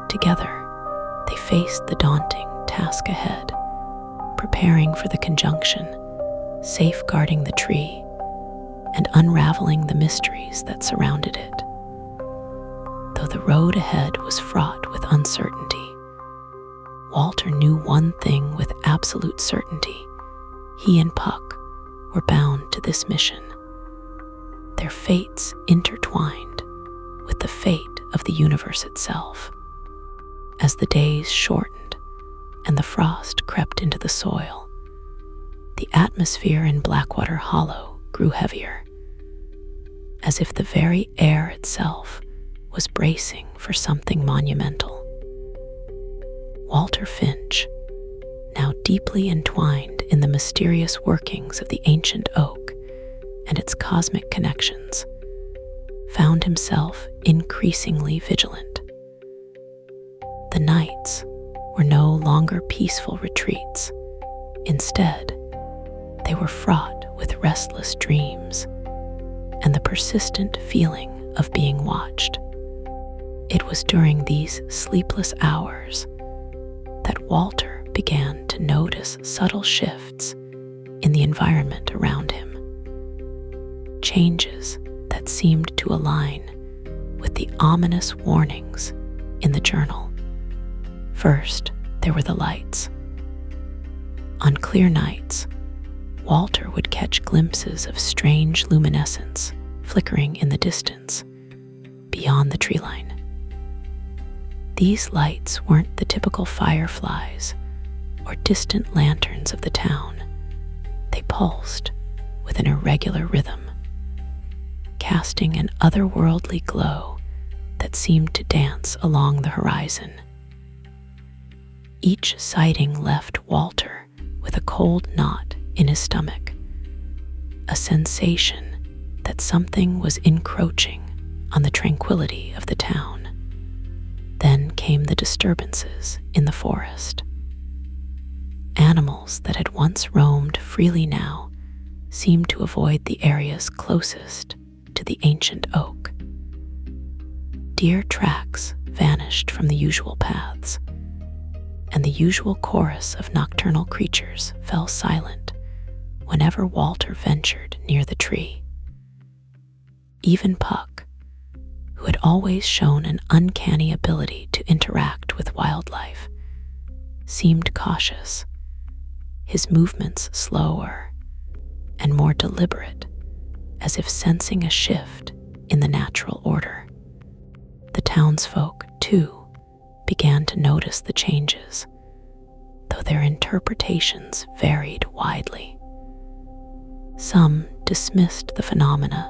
Together, they faced the daunting task ahead, preparing for the conjunction, safeguarding the tree, and unraveling the mysteries that surrounded it. Though the road ahead was fraught with uncertainty, Walter knew one thing with absolute certainty: he and Puck were bound to this mission. Their fates intertwined with the fate of the universe itself. As the days shortened and the frost crept into the soil, the atmosphere in Blackwater Hollow grew heavier, as if the very air itself was bracing for something monumental. Walter Finch, now deeply entwined in the mysterious workings of the ancient oak and its cosmic connections, found himself increasingly vigilant. The nights were no longer peaceful retreats. Instead, they were fraught with restless dreams and the persistent feeling of being watched. It was during these sleepless hours that Walter began to notice subtle shifts in the environment around him, changes that seemed to align with the ominous warnings in the journal. First, there were the lights. On clear nights, Walter would catch glimpses of strange luminescence flickering in the distance, beyond the tree line. These lights weren't the typical fireflies or distant lanterns of the town. They pulsed with an irregular rhythm, casting an otherworldly glow that seemed to dance along the horizon. Each sighting left Walter with a cold knot in his stomach, a sensation that something was encroaching on the tranquility of the town. Then came the disturbances in the forest. Animals that had once roamed freely now seemed to avoid the areas closest to the ancient oak. Deer tracks vanished from the usual paths, and the usual chorus of nocturnal creatures fell silent whenever Walter ventured near the tree. Even Puck, who had always shown an uncanny ability to interact with wildlife, seemed cautious, his movements slower and more deliberate, as if sensing a shift in the natural order. The townsfolk, too, began to notice the changes, though their interpretations varied widely. Some dismissed the phenomena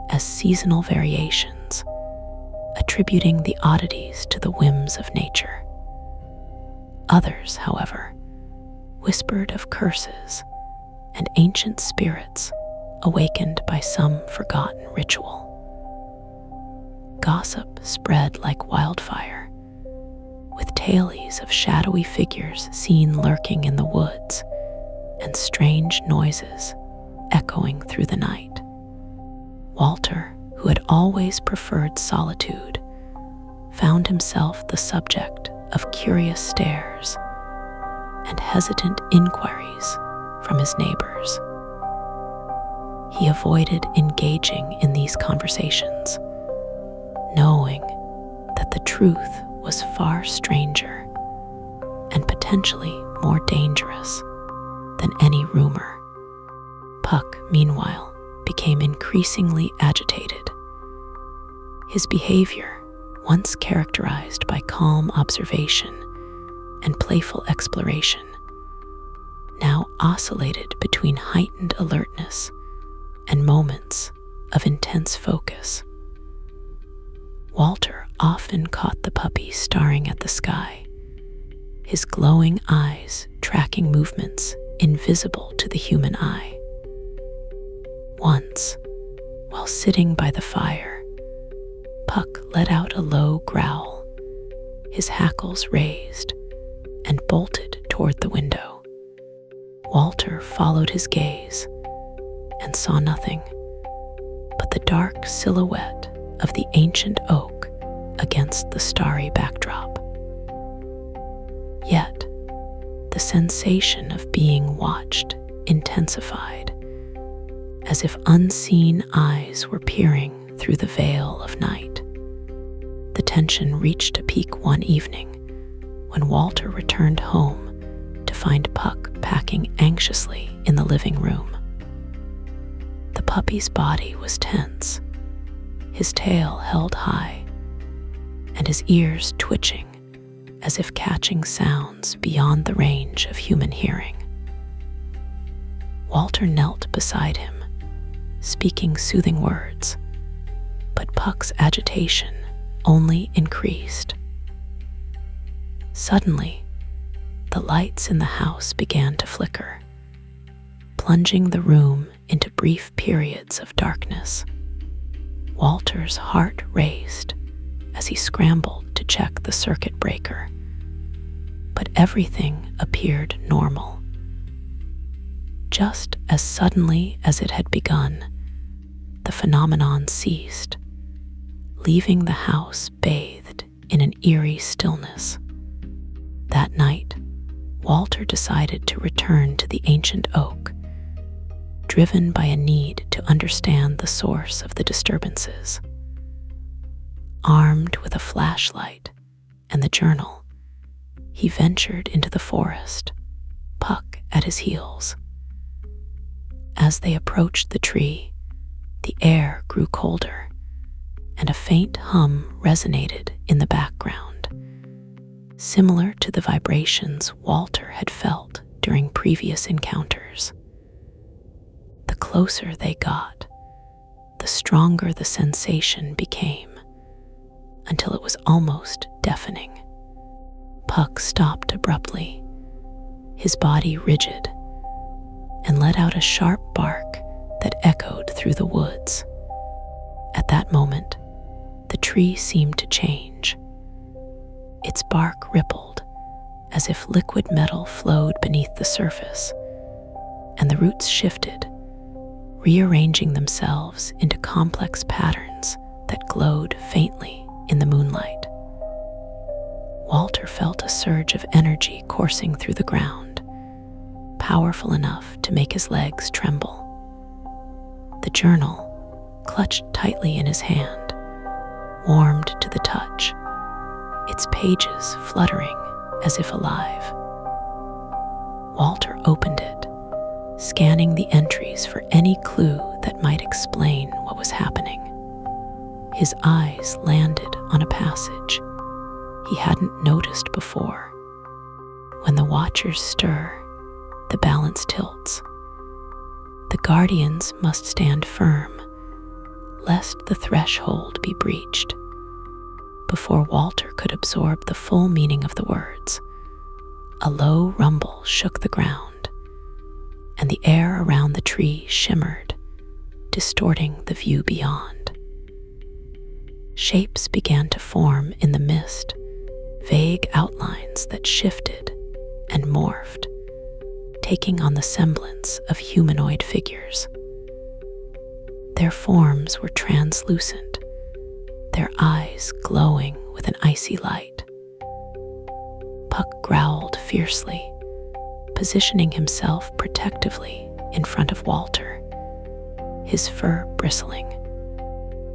as seasonal variations, attributing the oddities to the whims of nature. Others, however, whispered of curses and ancient spirits awakened by some forgotten ritual. Gossip spread like wildfire, with tales of shadowy figures seen lurking in the woods and strange noises echoing through the night. Walter, who had always preferred solitude, found himself the subject of curious stares and hesitant inquiries from his neighbors. He avoided engaging in these conversations, knowing that the truth was far stranger and potentially more dangerous than any rumor. Puck, meanwhile, became increasingly agitated. His behavior, once characterized by calm observation and playful exploration, now oscillated between heightened alertness and moments of intense focus. Walter often caught the puppy staring at the sky, his glowing eyes tracking movements invisible to the human eye. Once, while sitting by the fire, Puck let out a low growl, his hackles raised, and bolted toward the window. Walter followed his gaze and saw nothing but the dark silhouette of the ancient oak against the starry backdrop. Yet, the sensation of being watched intensified, as if unseen eyes were peering through the veil of night. The tension reached a peak one evening when Walter returned home to find Puck packing anxiously in the living room. The puppy's body was tense, his tail held high, and his ears twitching as if catching sounds beyond the range of human hearing. Walter knelt beside him, speaking soothing words, but Puck's agitation only increased. Suddenly, the lights in the house began to flicker, plunging the room into brief periods of darkness. Walter's heart raced as he scrambled to check the circuit breaker, but everything appeared normal. Just as suddenly as it had begun, the phenomenon ceased, leaving the house bathed in an eerie stillness. That night, Walter decided to return to the ancient oak, driven by a need to understand the source of the disturbances. Armed with a flashlight and the journal, he ventured into the forest, Puck at his heels. As they approached the tree, the air grew colder, and a faint hum resonated in the background, similar to the vibrations Walter had felt during previous encounters. The closer they got, the stronger the sensation became, until it was almost deafening. Puck stopped abruptly, his body rigid, and let out a sharp bark that echoed through the woods. At that moment, the tree seemed to change. Its bark rippled as if liquid metal flowed beneath the surface, and the roots shifted, rearranging themselves into complex patterns that glowed faintly in the moonlight. Walter felt a surge of energy coursing through the ground, powerful enough to make his legs tremble. The journal, clutched tightly in his hand, warmed to the touch, its pages fluttering as if alive. Walter opened it, scanning the entries for any clue that might explain what was happening. His eyes landed on a passage he hadn't noticed before. When the watchers stir, the balance tilts. The guardians must stand firm, lest the threshold be breached. Before Walter could absorb the full meaning of the words, a low rumble shook the ground, and the air around the tree shimmered, distorting the view beyond. Shapes began to form in the mist, vague outlines that shifted and morphed, taking on the semblance of humanoid figures. Their forms were translucent, their eyes glowing with an icy light. Puck growled fiercely, positioning himself protectively in front of Walter, his fur bristling.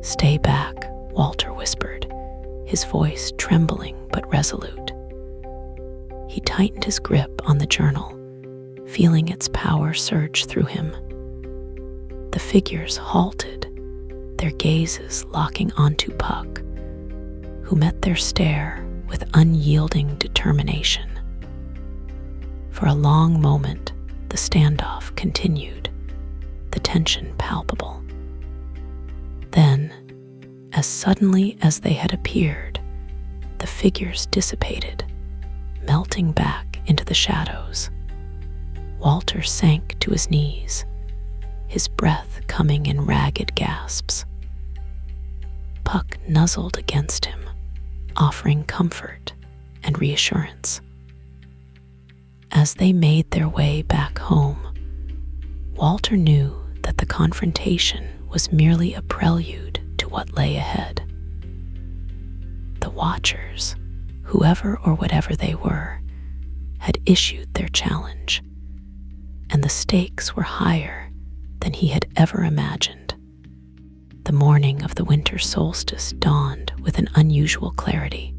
"Stay back," Walter whispered, his voice trembling but resolute. He tightened his grip on the journal, feeling its power surge through him. The figures halted, their gazes locking onto Puck, who met their stare with unyielding determination. For a long moment, the standoff continued, the tension palpable. Then, as suddenly as they had appeared, the figures dissipated, melting back into the shadows. Walter sank to his knees, his breath coming in ragged gasps. Puck nuzzled against him, offering comfort and reassurance. As they made their way back home, Walter knew that the confrontation was merely a prelude to what lay ahead. The Watchers, whoever or whatever they were, had issued their challenge, and the stakes were higher than he had ever imagined. The morning of the winter solstice dawned with an unusual clarity.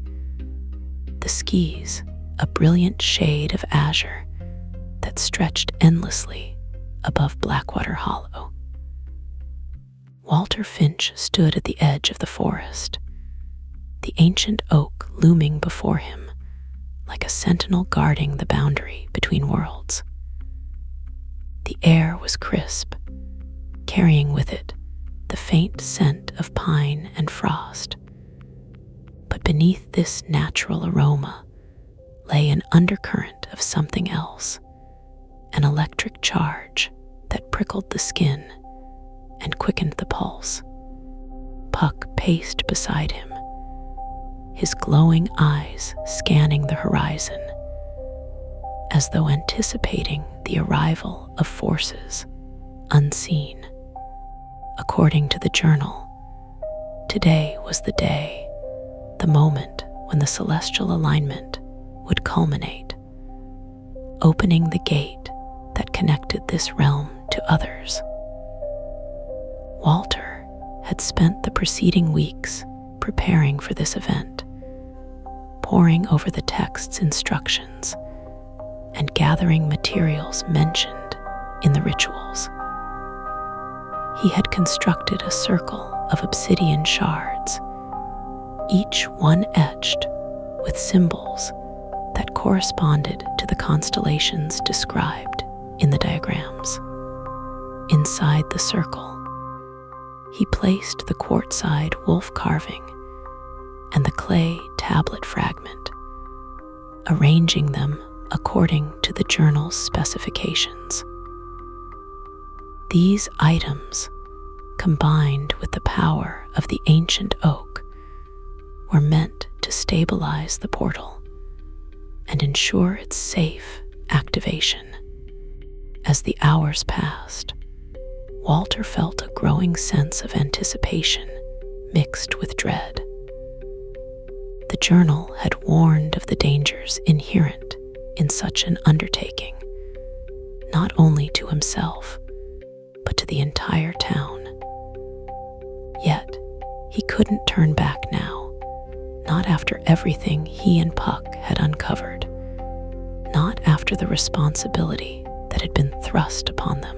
The skies, a brilliant shade of azure that stretched endlessly above Blackwater Hollow. Walter Finch stood at the edge of the forest, the ancient oak looming before him like a sentinel guarding the boundary between worlds. The air was crisp, carrying with it the faint scent of pine and frost. But beneath this natural aroma lay an undercurrent of something else, an electric charge that prickled the skin and quickened the pulse. Puck paced beside him, his glowing eyes scanning the horizon, as though anticipating the arrival of forces unseen. According to the journal, today was the day, the moment when the celestial alignment would culminate, opening the gate that connected this realm to others. Walter had spent the preceding weeks preparing for this event, poring over the text's instructions and gathering materials mentioned in the rituals. He had constructed a circle of obsidian shards, each one etched with symbols that corresponded to the constellations described in the diagrams. Inside the circle, he placed the quartzite wolf carving and the clay tablet fragment, arranging them according to the journal's specifications. These items, combined with the power of the ancient oak, were meant to stabilize the portal and ensure its safe activation. As the hours passed, Walter felt a growing sense of anticipation mixed with dread. The journal had warned of the dangers inherent in such an undertaking, not only to himself, but to the entire town. Yet, he couldn't turn back now, not after everything he and Puck had uncovered, not after the responsibility that had been thrust upon them.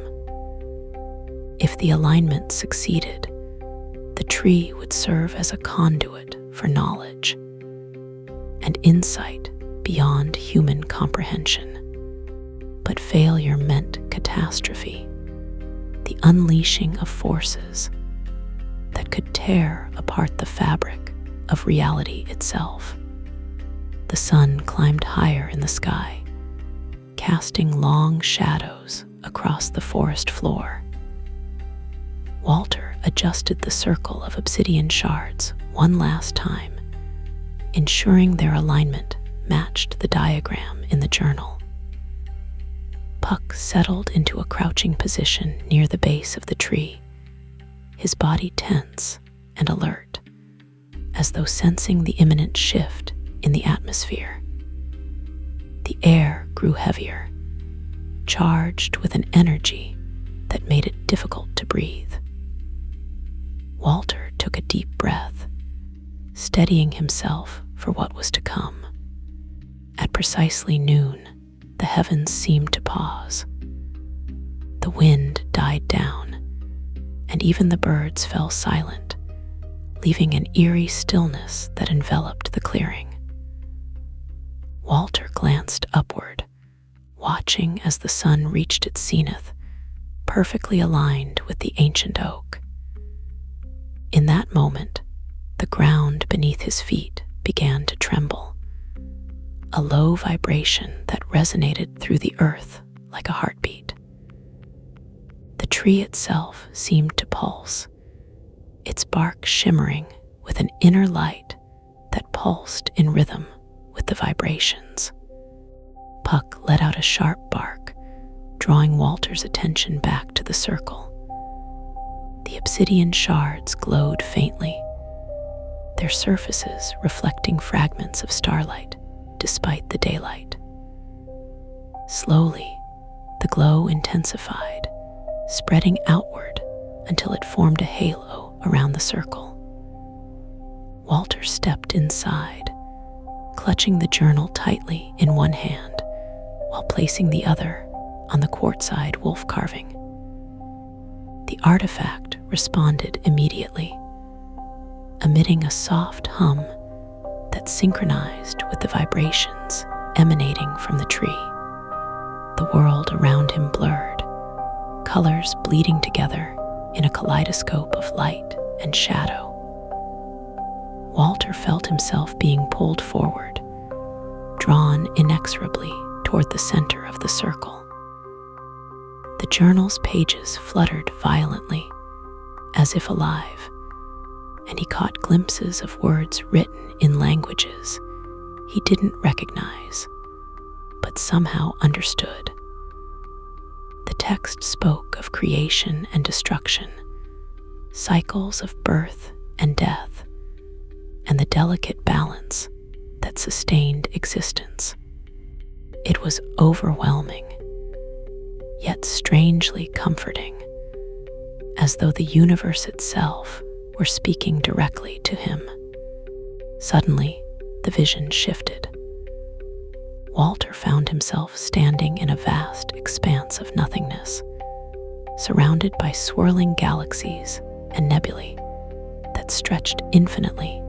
If the alignment succeeded, the tree would serve as a conduit for knowledge and insight beyond human comprehension. But failure meant catastrophe, the unleashing of forces that could tear apart the fabric of reality itself. The sun climbed higher in the sky, casting long shadows across the forest floor. Walter adjusted the circle of obsidian shards one last time, ensuring their alignment matched the diagram in the journal. Puck settled into a crouching position near the base of the tree, his body tense and alert, as though sensing the imminent shift in the atmosphere. The air grew heavier, charged with an energy that made it difficult to breathe. Walter took a deep breath, steadying himself for what was to come. At precisely noon, the heavens seemed to pause. The wind died down, and even the birds fell silent, leaving an eerie stillness that enveloped the clearing. Walter glanced upward, watching as the sun reached its zenith, perfectly aligned with the ancient oak. In that moment, the ground beneath his feet began to tremble, a low vibration that resonated through the earth like a heartbeat. The tree itself seemed to pulse, its bark shimmering with an inner light that pulsed in rhythm with the vibrations. Puck let out a sharp bark, drawing Walter's attention back to the circle. The obsidian shards glowed faintly, their surfaces reflecting fragments of starlight despite the daylight. Slowly, the glow intensified, spreading outward until it formed a halo around the circle. Walter stepped inside, clutching the journal tightly in one hand while placing the other on the quartzite wolf carving. The artifact responded immediately, emitting a soft hum that synchronized with the vibrations emanating from the tree. The world around him blurred, colors bleeding together in a kaleidoscope of light and shadow. Walter felt himself being pulled forward, drawn inexorably toward the center of the circle. The journal's pages fluttered violently, as if alive, and he caught glimpses of words written in languages he didn't recognize, but somehow understood. The text spoke of creation and destruction, cycles of birth and death, and the delicate balance that sustained existence. It was overwhelming, yet strangely comforting, as though the universe itself were speaking directly to him. Suddenly, the vision shifted. Walter found himself standing in a vast expanse of nothingness, surrounded by swirling galaxies and nebulae that stretched infinitely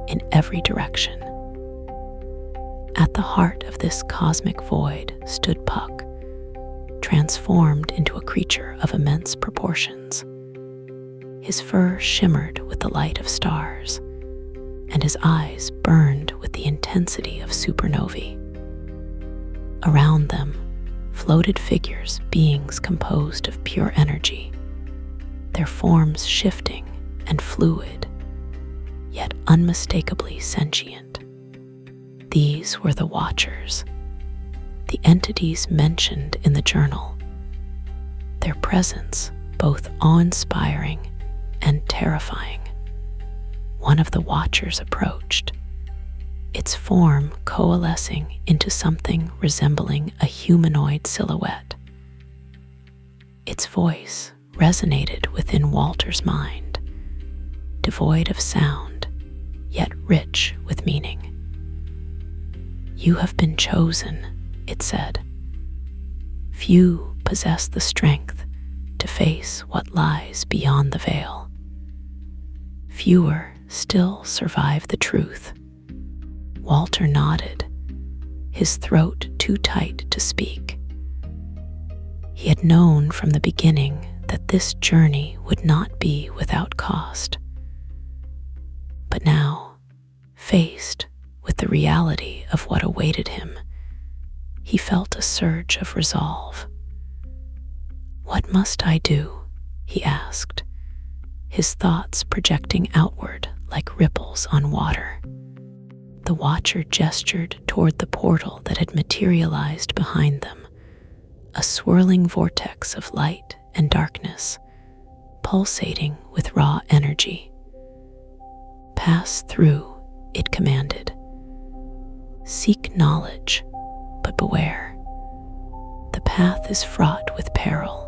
in every direction. At the heart of this cosmic void stood Puck, transformed into a creature of immense proportions. His fur shimmered with the light of stars, and his eyes burned with the intensity of supernovae. Around them floated figures, beings composed of pure energy, their forms shifting and fluid, yet unmistakably sentient. These were the Watchers, the entities mentioned in the journal, their presence both awe-inspiring and terrifying. One of the Watchers approached, its form coalescing into something resembling a humanoid silhouette. Its voice resonated within Walter's mind, devoid of sound, yet rich with meaning. "You have been chosen," it said. "Few possess the strength to face what lies beyond the veil. Fewer still survive the truth." Walter nodded, his throat too tight to speak. He had known from the beginning that this journey would not be without cost. But now, faced with the reality of what awaited him, he felt a surge of resolve. "What must I do?" he asked, his thoughts projecting outward like ripples on water. The watcher gestured toward the portal that had materialized behind them, a swirling vortex of light and darkness, pulsating with raw energy. "Pass through," it commanded. "Seek knowledge, but beware. The path is fraught with peril.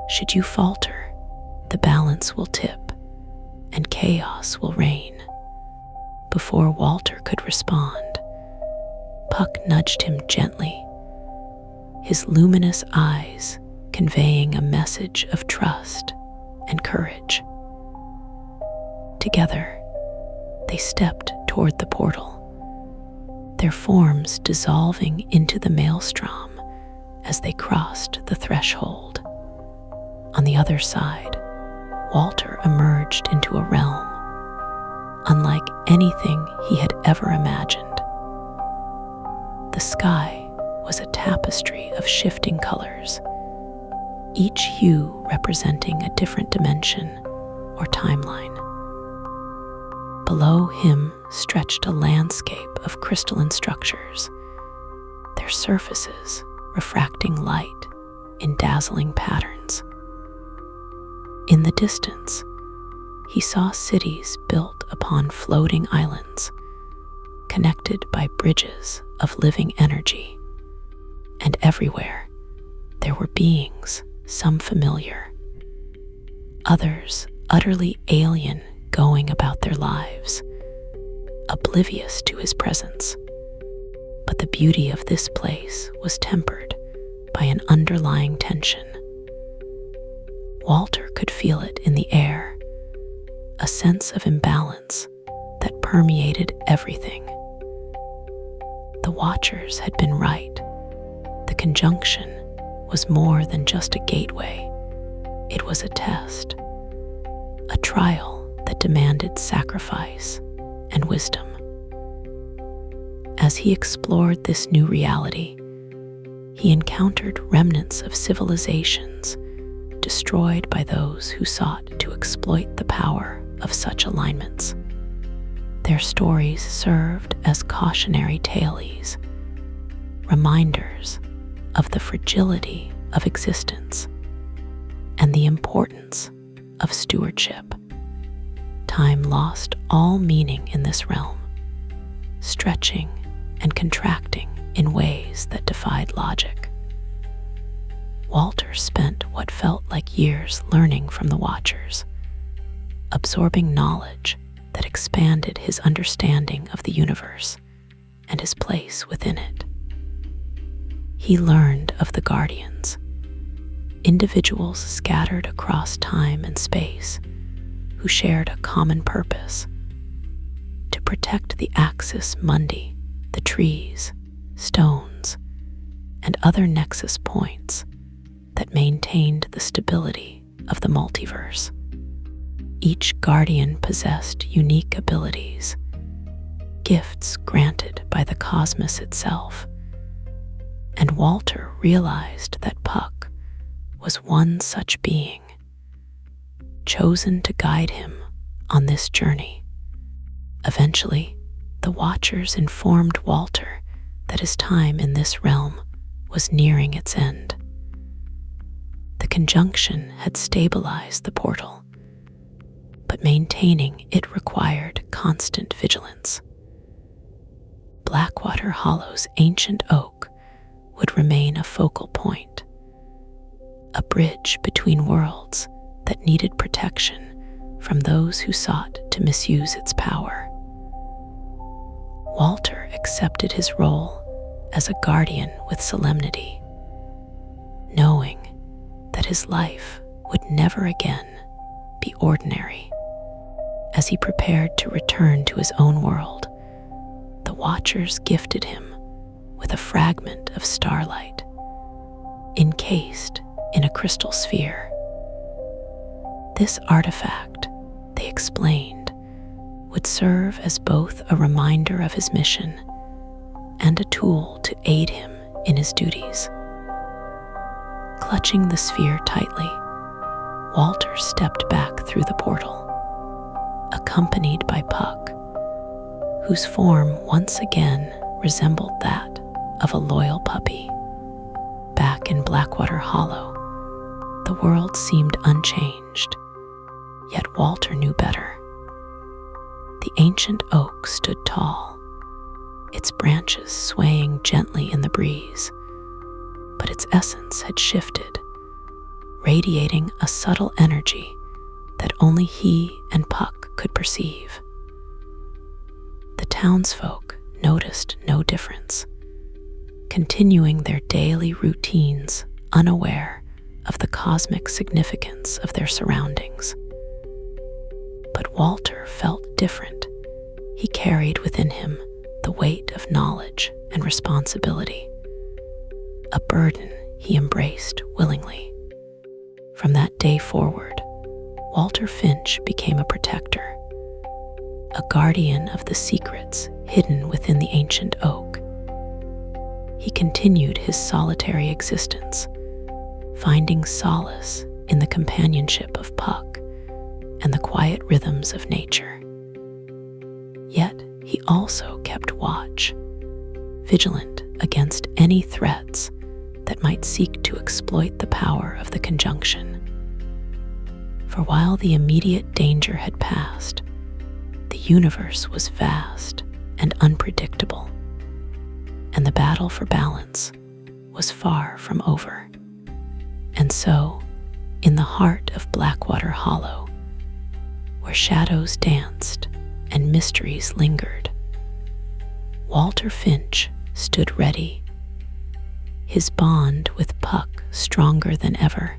Should you falter, the balance will tip, and chaos will reign." Before Walter could respond, Puck nudged him gently, his luminous eyes conveying a message of trust and courage. Together, they stepped toward the portal, their forms dissolving into the maelstrom as they crossed the threshold. On the other side, Walter emerged into a realm unlike anything he had ever imagined. The sky was a tapestry of shifting colors, each hue representing a different dimension or timeline. Below him stretched a landscape of crystalline structures, their surfaces refracting light in dazzling patterns. In the distance, he saw cities built upon floating islands, connected by bridges of living energy. And everywhere, there were beings, some familiar, others utterly alien, going about their lives, oblivious to his presence. But the beauty of this place was tempered by an underlying tension. Walter could feel it in the air, a sense of imbalance that permeated everything. The Watchers had been right. The conjunction was more than just a gateway. It was a test, a trial that demanded sacrifice and wisdom. As he explored this new reality, he encountered remnants of civilizations destroyed by those who sought to exploit the power of such alignments. Their stories served as cautionary tales, reminders of the fragility of existence and the importance of stewardship. Time lost all meaning in this realm, stretching and contracting in ways that defied logic. Walter spent what felt like years learning from the Watchers, absorbing knowledge that expanded his understanding of the universe and his place within it. He learned of the Guardians, individuals scattered across time and space who shared a common purpose: to protect the Axis Mundi, the trees, stones, and other nexus points that maintained the stability of the multiverse. Each Guardian possessed unique abilities, gifts granted by the cosmos itself, and Walter realized that Puck was one such being, chosen to guide him on this journey. Eventually, the Watchers informed Walter that his time in this realm was nearing its end. The conjunction had stabilized the portal, but maintaining it required constant vigilance. Blackwater Hollow's ancient oak would remain a focal point, a bridge between worlds that needed protection from those who sought to misuse its power. Walter accepted his role as a guardian with solemnity, knowing that his life would never again be ordinary. As he prepared to return to his own world, the Watchers gifted him with a fragment of starlight, encased in a crystal sphere. This artifact, they explained, would serve as both a reminder of his mission and a tool to aid him in his duties. Clutching the sphere tightly, Walter stepped back through the portal, accompanied by Puck, whose form once again resembled that of a loyal puppy. Back in Blackwater Hollow, the world seemed unchanged, yet Walter knew better. The ancient oak stood tall, its branches swaying gently in the breeze, but its essence had shifted, radiating a subtle energy that only he and Puck could perceive. The townsfolk noticed no difference, continuing their daily routines unaware of the cosmic significance of their surroundings. But Walter felt different. He carried within him the weight of knowledge and responsibility, a burden he embraced willingly. From that day forward, Walter Finch became a protector, a guardian of the secrets hidden within the ancient oak. He continued his solitary existence, finding solace in the companionship of Puck and the quiet rhythms of nature. Yet he also kept watch, vigilant against any threats that might seek to exploit the power of the conjunction. For while the immediate danger had passed, the universe was vast and unpredictable, and the battle for balance was far from over. And so, in the heart of Blackwater Hollow, where shadows danced and mysteries lingered, Walter Finch stood ready, his bond with Puck stronger than ever,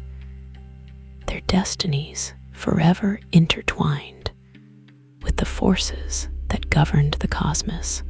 their destinies forever intertwined with the forces that governed the cosmos.